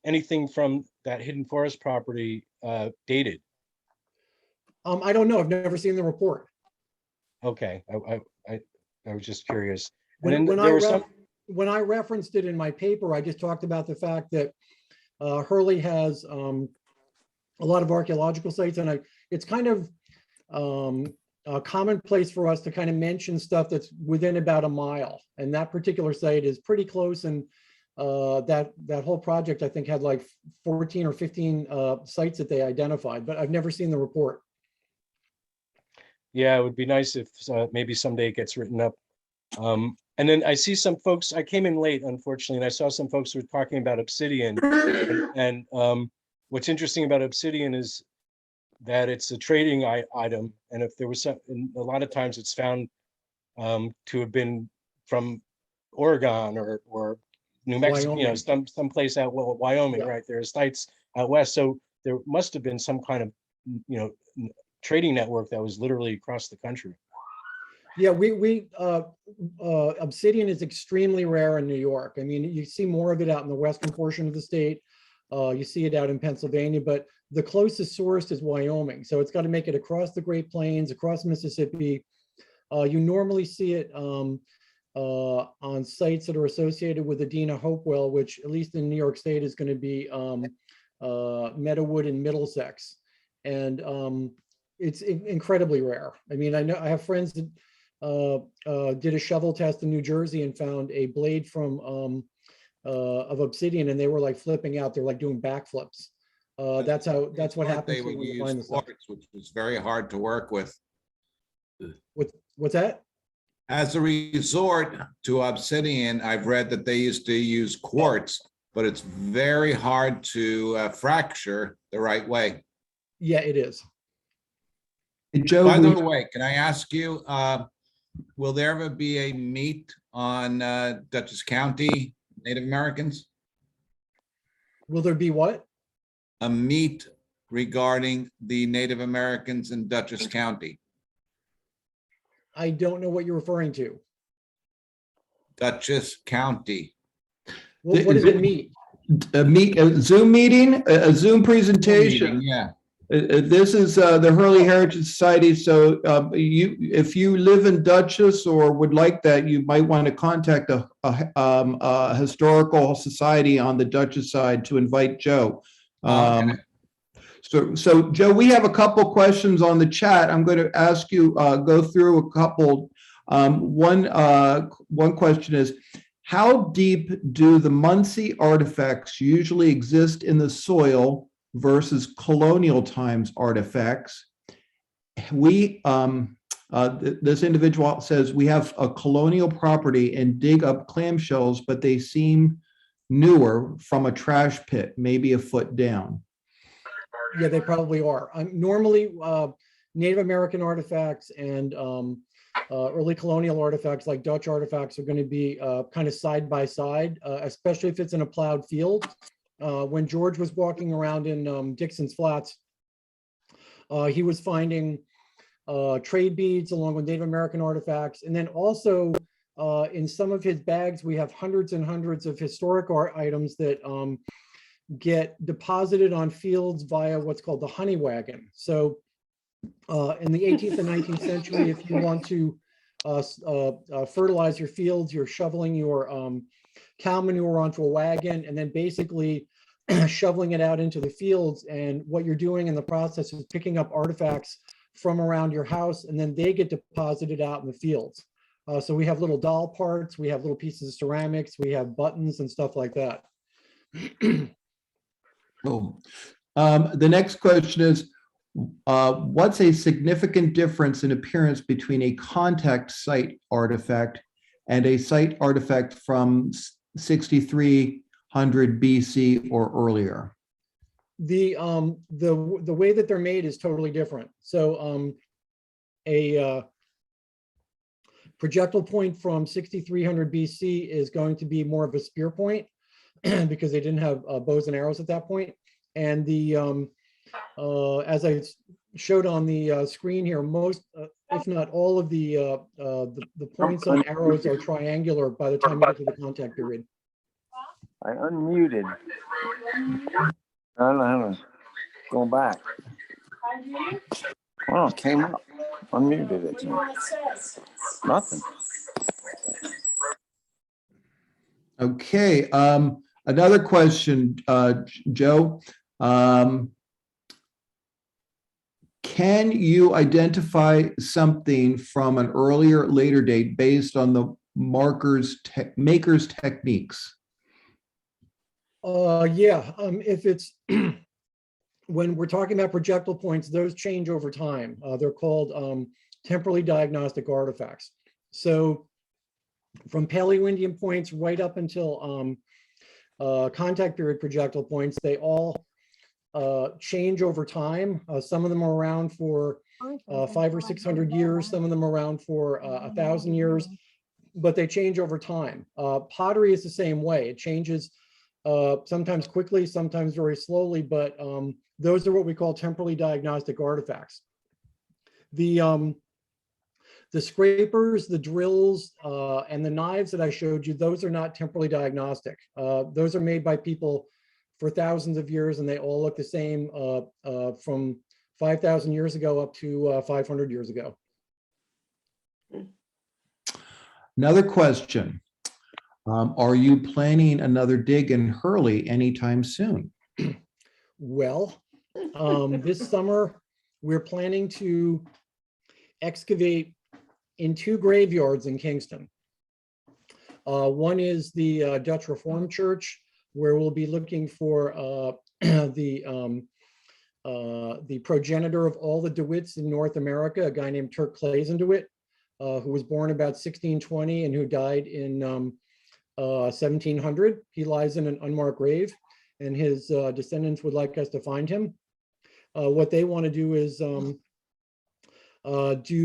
anything from that Hidden Forest property dated? I don't know. I've never seen the report. Okay, I was just curious. When I referenced it in my paper, I just talked about the fact that Hurley has a lot of archaeological sites, and it's kind of a commonplace for us to kind of mention stuff that's within about a mile. And that particular site is pretty close, and that whole project, I think, had like 14 or 15 sites that they identified, but I've never seen the report. Yeah, it would be nice if maybe someday it gets written up. And then I see some folks, I came in late, unfortunately, and I saw some folks who were talking about obsidian. And what's interesting about obsidian is that it's a trading item. And if there was some, and a lot of times it's found to have been from Oregon or New Mexico, you know, some place out, well, Wyoming, Yeah. right? There's sites out west. So there must have been some kind of, you know, trading network that was literally across the country. Yeah, obsidian is extremely rare in New York. I mean, you see more of it out in the western portion of the state. You see it out in Pennsylvania, but the closest source is Wyoming. So it's got to make it across the Great Plains, across Mississippi. You normally see it on sites that are associated with the Dina Hopewell, which at least in New York State is going to be Meadowood and Middlesex. And it's incredibly rare. I mean, I know I have friends that did a shovel test in New Jersey and found a blade from of obsidian, and they were like flipping out. They're like doing backflips. That's what happens They would when you use find the stuff. quartz, which was very hard to work with. What's that? As a resort to obsidian, I've read that they used to use quartz, but it's very hard to fracture the right way. Yeah, it is. Joe, By the way, can I ask you, will there ever be a meet on Dutchess County Native Americans? Will there be what? A meet regarding the Native Americans in Dutchess County? I don't know what you're referring to. Dutchess County. What does it mean? a Zoom meeting, a Zoom presentation. Yeah. This is the Hurley Heritage Society. So if you live in Dutchess or would like that, you might want to contact a historical society on the Dutchess side to invite Joe. Okay. So Joe, we have a couple questions on the chat. I'm going to ask you, go through a couple. One question is, how deep do the Munsee artifacts usually exist in the soil versus colonial times artifacts? This individual says we have a colonial property and dig up clamshells, but they seem newer from a trash pit, maybe a foot down. Yeah, they probably are. Normally, Native American artifacts and early colonial artifacts like Dutch artifacts are going to be kind of side by side, especially if it's in a plowed field. When George was walking around in Dixon's Flats, he was finding trade beads along with Native American artifacts. And then also in some of his bags, we have hundreds and hundreds of historic art items that get deposited on fields via what's called the honey wagon. So in the 18th and 19th century, if you want to fertilize your fields, you're shoveling your cow manure onto a wagon and then basically shoveling it out into the fields. And what you're doing in the process is picking up artifacts from around your house, and then they get deposited out in the fields. So we have little doll parts, we have little pieces of ceramics, we have buttons and stuff like that. Oh. The next question is, what's a significant difference in appearance between a contact site artifact and a site artifact from 6300 BC or earlier? The way that they're made is totally different. So a projectile point from 6300 BC is going to be more of a spear point because they didn't have bows and arrows at that point. And the as I showed on the screen here, most, if not all of the points on arrows are triangular by the time you get to the contact period. I unmuted. I don't know how to go back. Oh, it came up. Unmuted it. Nothing. Okay, another question, Joe. Can you identify something from an earlier, later date based on the maker's techniques? Yeah, if it's when we're talking about projectile points, those change over time. They're called temporally diagnostic artifacts. So from Paleo-Indian points right up until contact period projectile points, they all change over time. Some of them are around for 500 or 600 years. Some of them are around for 1,000 years, but they change over time. Pottery is the same way. It changes sometimes quickly, sometimes very slowly, but those are what we call temporally diagnostic artifacts. The scrapers, the drills, and the knives that I showed you, those are not temporally diagnostic. Those are made by people for thousands of years, and they all look the same from 5,000 years ago up to 500 years ago. Another question. Are you planning another dig in Hurley anytime soon? Well, this summer, we're planning to excavate in 2 graveyards in Kingston. One is the Dutch Reformed Church, where we'll be looking for the progenitor of all the DeWitts in North America, a guy named Turk Clazen DeWitt, who was born about 1620 and who died in 1700. He lies in an unmarked grave, and his descendants would like us to find him. What they want to do is do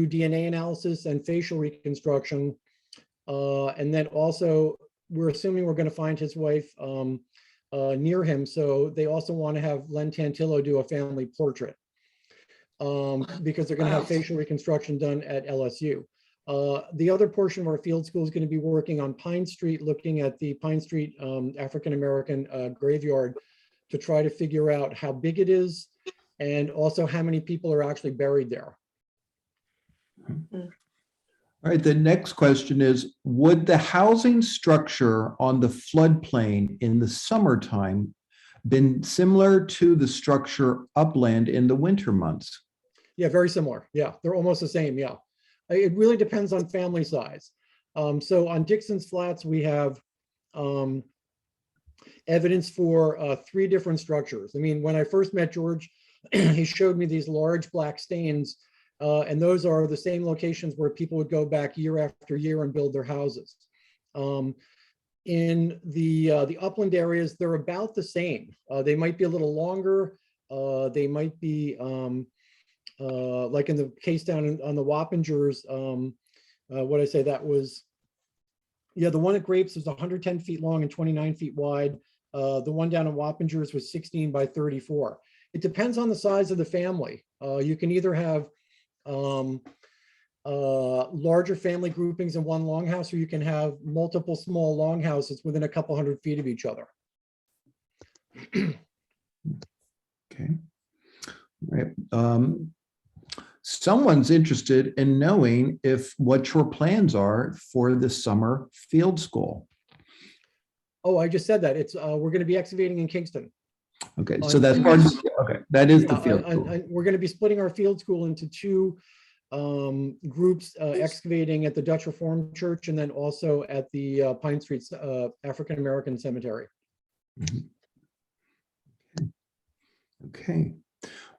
DNA analysis and facial reconstruction. And then also, we're assuming we're going to find his wife near him. So they also want to have Len Tantillo do a family portrait because they're going to have facial reconstruction done at LSU. The other portion of our field school is going to be working on Pine Street, looking at the Pine Street African-American graveyard to try to figure out how big it is and also how many people are actually buried there. All right, the next question is, would the housing structure on the floodplain in the summertime been similar to the structure upland in the winter months? Yeah, very similar. Yeah, they're almost the same. Yeah. It really depends on family size. So on Dixon's Flats, we have evidence for 3 different structures. I mean, when I first met George, he showed me these large black stains, and those are the same locations where people would go back year after year and build their houses. In the upland areas, they're about the same. They might be a little longer. They might be like in the case down on the Wappingers, what I say that was, yeah, the one at Grapes was 110 feet long and 29 feet wide. The one down in Wappingers was 16 by 34. It depends on the size of the family. You can either have larger family groupings in one longhouse, or you can have multiple small longhouses within a couple hundred feet of each other. Okay. All right. Someone's interested in knowing what your plans are for the summer field school. Oh, I just said that. It's we're going to be excavating in Kingston. Okay, so that's part of, okay, that is the field school. We're going to be splitting our field school into 2 groups, excavating at the Dutch Reformed Church and then also at the Pine Street African American Cemetery. Mhm. Okay.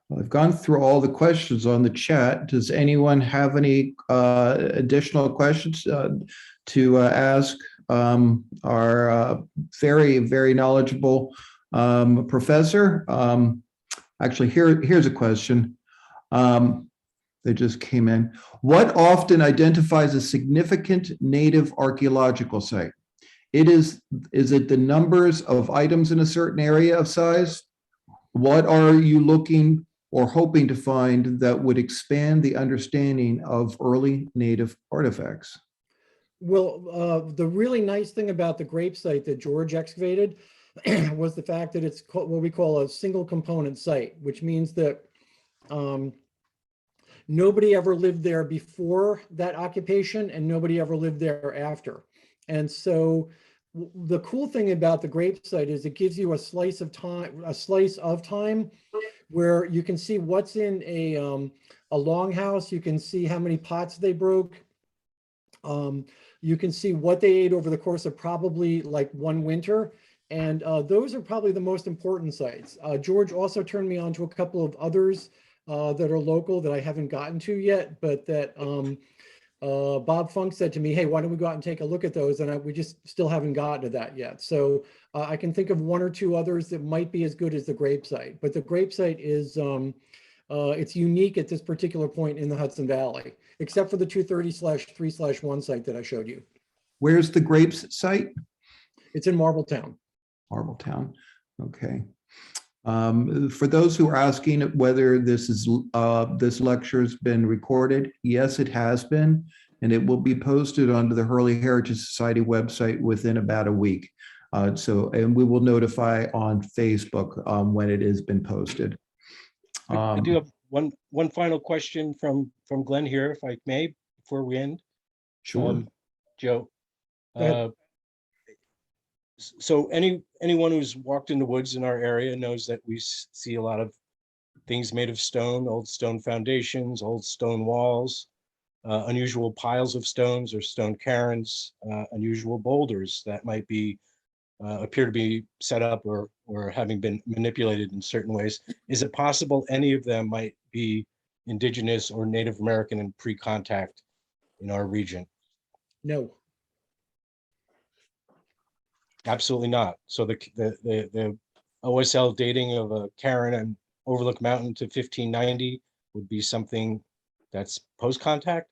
Well, I've gone through all the questions on the chat. Does anyone have any additional questions to ask our very, very knowledgeable professor? Actually, here's a question that just came in. What often identifies a significant native archaeological site? Is it the numbers of items in a certain area of size? What are you looking or hoping to find that would expand the understanding of early native artifacts? Well, the really nice thing about the grape site that George excavated was the fact that it's what we call a single component site, which means that nobody ever lived there before that occupation and nobody ever lived there after. And so the cool thing about the grape site is it gives you a slice of time where you can see what's in a longhouse. You can see how many pots they broke. You can see what they ate over the course of probably like one winter. And those are probably the most important sites. George also turned me on to a couple of others that are local that I haven't gotten to yet, but that Bob Funk said to me, hey, why don't we go out and take a look at those? And we just still haven't gotten to that yet. So I can think of one or two others that might be as good as the grape site, but the grape site is, it's unique at this particular point in the Hudson Valley, except for the 230/3/1 site that I showed you. Where's the grapes site? It's in Marbletown. Marbletown. Okay. For those who are asking whether this lecture has been recorded, yes, it has been, and it will be posted onto the Hurley Heritage Society website within about a week. And we will notify on Facebook when it has been posted. I do have one final question from Glenn here, if I may, before we end. Sure. Joe. Go ahead. So anyone who's walked in the woods in our area knows that we see a lot of things made of stone, old stone foundations, old stone walls, unusual piles of stones or stone cairns, unusual boulders that might be appear to be set up or having been manipulated in certain ways. Is it possible any of them might be indigenous or Native American and pre-contact in our region? No. Absolutely not. So the OSL dating of a Cairn and Overlook Mountain to 1590 would be something that's post-contact?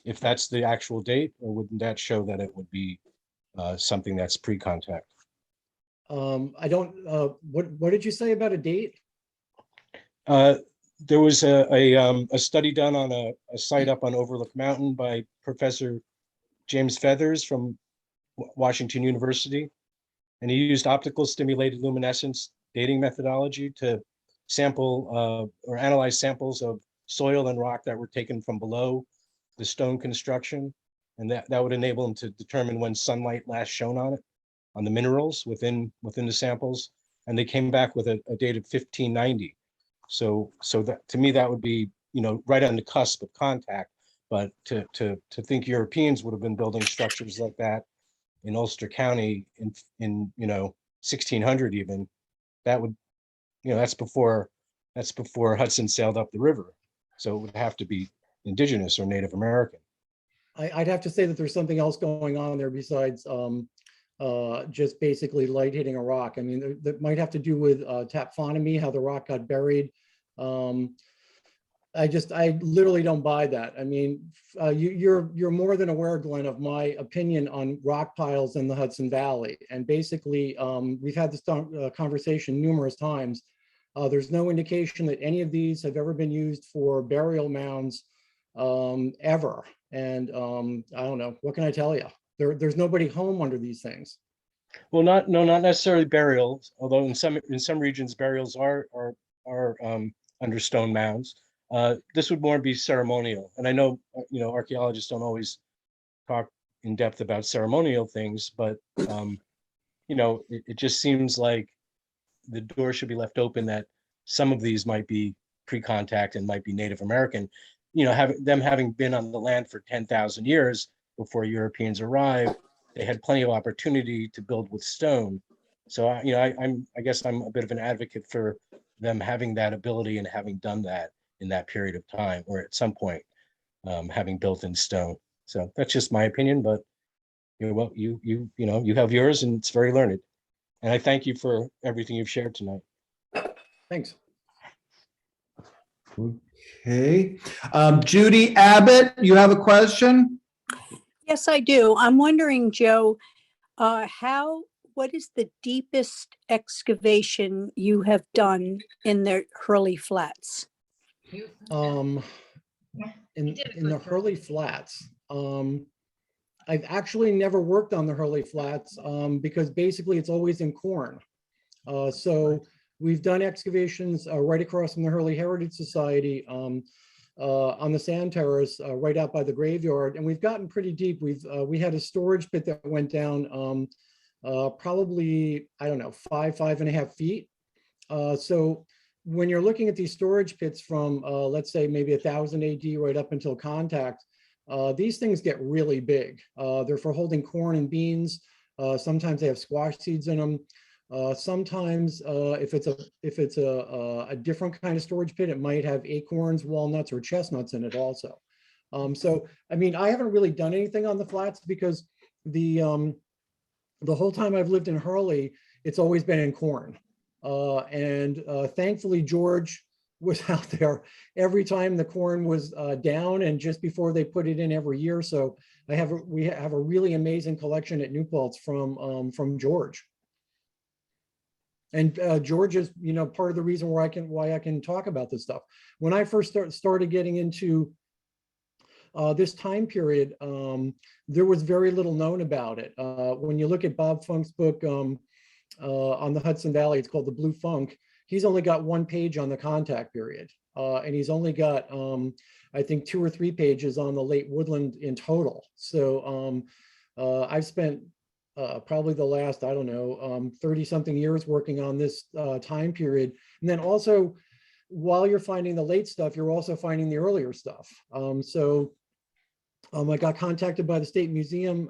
If that's the actual date, or wouldn't that show that it would be something that's pre-contact? I don't, what did you say about a date? There was a study done on a site up on Overlook Mountain by Professor James Feathers from Washington University, and he used optical stimulated luminescence dating methodology to sample or analyze samples of soil and rock that were taken from below the stone construction, and that would enable him to determine when sunlight last shone on it, on the minerals within the samples, and they came back with a date of 1590. So that, to me, that would be, right on the cusp of contact. But to think Europeans would have been building structures like that in Ulster County in 1600 even, that would, that's before Hudson sailed up the river. So it would have to be indigenous or Native American. I'd have to say that there's something else going on there besides just basically light hitting a rock. I mean, that might have to do with taphonomy, how the rock got buried. I literally don't buy that. I mean, you're more than aware, Glenn, of my opinion on rock piles in the Hudson Valley. And basically, we've had this conversation numerous times. There's no indication that any of these have ever been used for burial mounds ever. And I don't know, what can I tell you? There's nobody home under these things. Well, not necessarily burials, although in some regions burials are under stone mounds. This would more be ceremonial, and I know archaeologists don't always talk in depth about ceremonial things, but it just seems like the door should be left open that some of these might be pre-contact and might be Native American. Having been on the land for 10,000 years before Europeans arrived, they had plenty of opportunity to build with stone. So I guess I'm a bit of an advocate for them having that ability and having done that in that period of time, or at some point having built in stone. So that's just my opinion, but you have yours, and it's very learned. And I thank you for everything you've shared tonight. Thanks. Okay. Judy Abbott, you have a question? Yes, I do. I'm wondering, Joe, what is the deepest excavation you have done in the Hurley Flats? In the Hurley Flats, I've actually never worked on the Hurley Flats because basically it's always in corn. So we've done excavations right across from the Hurley Heritage Society on the sand terrace right out by the graveyard, and we've gotten pretty deep. We had a storage pit that went down probably, I don't know, 5.5 feet. So when you're looking at these storage pits from let's say maybe 1000 AD right up until contact, these things get really big. They're for holding corn and beans. Sometimes they have squash seeds in them. Sometimes if it's a different kind of storage pit, it might have acorns, walnuts, or chestnuts in it also. So, I mean, I haven't really done anything on the flats because the whole time I've lived in Hurley, it's always been in corn. And thankfully, George was out there every time the corn was down and just before they put it in every year. So we have a really amazing collection at New Paltz from George. And George is, you know, part of the reason why I can talk about this stuff. When I first started getting into this time period, there was very little known about it. When you look at Bob Funk's book on the Hudson Valley, it's called The Blue Funk. He's only got one page on the contact period. And he's only got, I think, 2 or 3 pages on the late woodland in total. So I've spent probably the last, I don't know, 30 something years working on this time period. And then also, while you're finding the late stuff, you're also finding the earlier stuff. I got contacted by the State Museum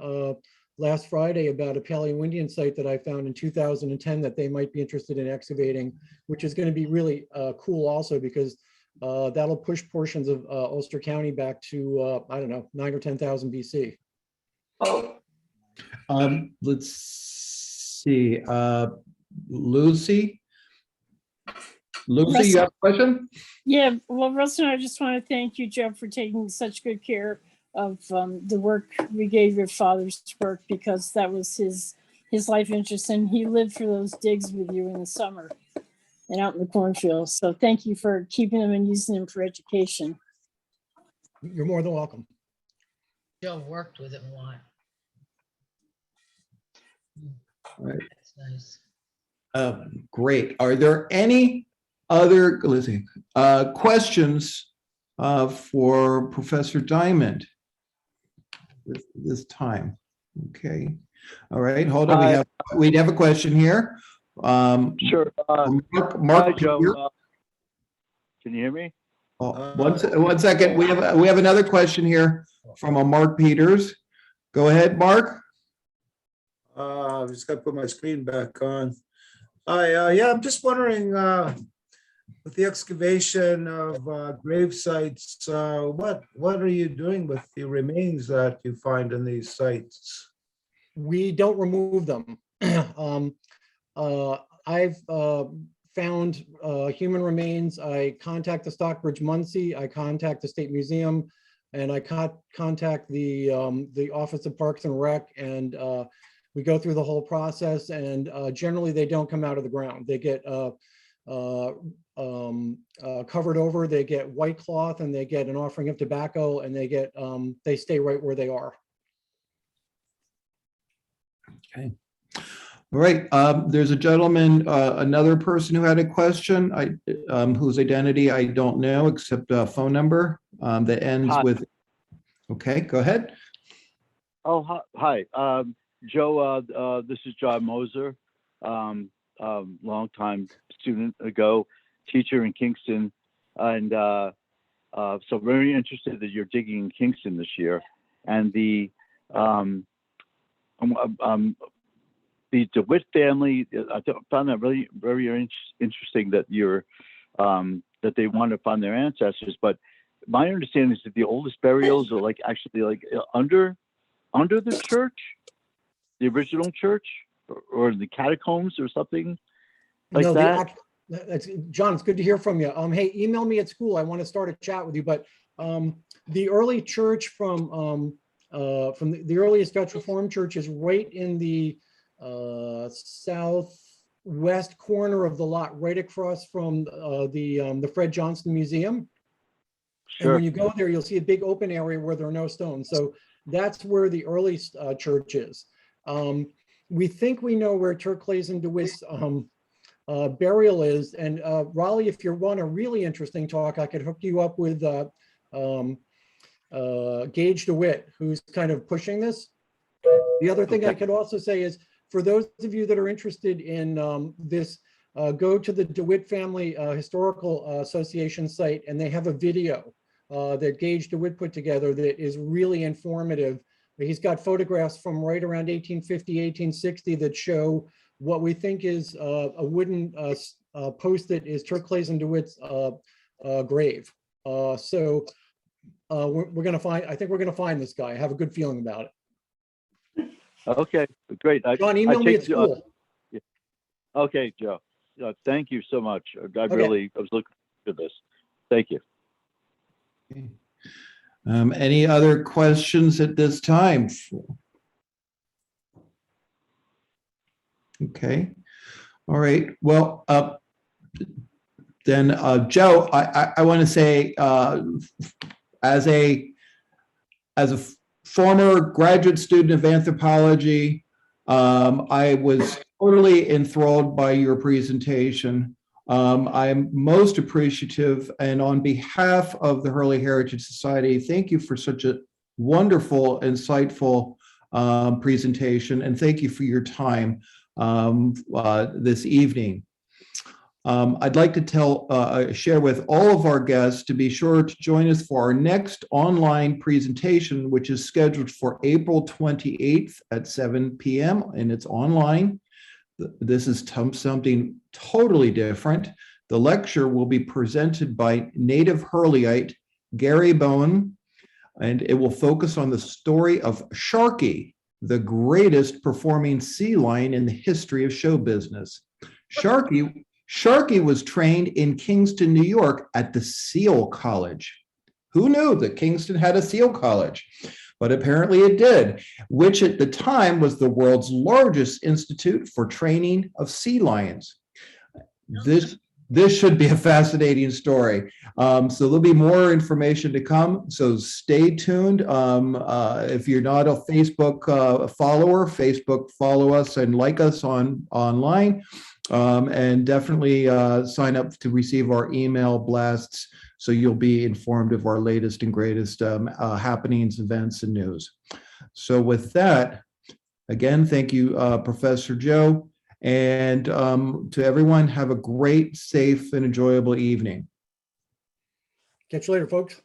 last Friday about a Paleo-Indian site that I found in 2010 that they might be interested in excavating, which is going to be really cool also because that'll push portions of Ulster County back to, I don't know, 9,000 or 10,000 BC. Let's see, Lucy? Lucy, you have a question? Yeah, well, Russell, I just want to thank you, Joe, for taking such good care of the work we gave your father's work, because that was his life interest, and he lived for those digs with you in the summer and out in the cornfields. So thank you for keeping them and using them for education. You're more than welcome. Joe worked with him a lot. Right. That's nice. Great. Are there any other, let's see, questions for Professor Diamond this time? Okay. All right. Hold on. Hi. We have a question here. Sure. Mark Hi, Joe. Peter. Can you hear me? One second. We have another question here from a Mark Peters. Go ahead, Mark. I've just got to put my screen back on. Yeah, I'm just wondering, with the excavation of grave sites, what are you doing with the remains that you find in these sites? We don't remove them. I've found human remains. I contact the Stockbridge Munsee, I contact the State Museum, and I contact the Office of Parks and Rec, and we go through the whole process, and generally they don't come out of the ground. They get covered over, they get white cloth, and they get an offering of tobacco, and they stay right where they are. Okay. All right. There's a gentleman, another person who had a question, whose identity I don't know except a phone number that ends with. Okay, go ahead. Oh, hi. Joe, this is John Moser, longtime student ago, teacher in Kingston. And so very interested that you're digging in Kingston this year. And the DeWitt family, I found that really very interesting that that they want to find their ancestors. But my understanding is that the oldest burials are actually under the church, the original church, or the catacombs or something like that. John, it's good to hear from you. Hey, email me at school. I want to start a chat with you. But the early church from the earliest Dutch Reformed church is right in the southwest corner of the lot, right across from the Fred Johnston Museum. Sure. And when you go there, you'll see a big open area where there are no stones. So that's where the early church is. We think we know where Turclay's and DeWitt's burial is. And Raleigh, if you want a really interesting talk, I could hook you up with Gage DeWitt, who's kind of pushing this. The other thing I could also say is, for those of you that are interested in this, go to the DeWitt Family Historical Association site, and they have a video that Gage DeWitt put together that is really informative. He's got photographs from right around 1850, 1860 that show what we think is a wooden post that is Turclay's and DeWitt's grave. So we're gonna find, I think we're gonna find this guy. I have a good feeling about it. Okay, great. John, email me at school. Okay, Joe. Thank you so much. I Okay. was looking for this. Thank you. Any other questions at this time? Okay. All right. Well, then, Joe, I want to say, as a former graduate student of anthropology, I was totally enthralled by your presentation. I'm most appreciative, and on behalf of the Hurley Heritage Society, thank you for such a wonderful, insightful presentation, and thank you for your time this evening. I'd like to share with all of our guests to be sure to join us for our next online presentation, which is scheduled for April 28th at 7 p.m. and it's online. This is something totally different. The lecture will be presented by native Hurleyite Gary Bowen, and it will focus on the story of Sharky, the greatest performing sea lion in the history of show business. Sharky was trained in Kingston, New York at the Seal College. Who knew that Kingston had a Seal College? But apparently it did, which at the time was the world's largest institute for training of sea lions. This should be a fascinating story. So there'll be more information to come. So stay tuned. If you're not a Facebook follower, Facebook follow us and like us online. And definitely sign up to receive our email blasts so you'll be informed of our latest and greatest happenings, events, and news. So with that, again, thank you, Professor Joe. And to everyone, have a great, safe, and enjoyable evening. Catch you later, folks.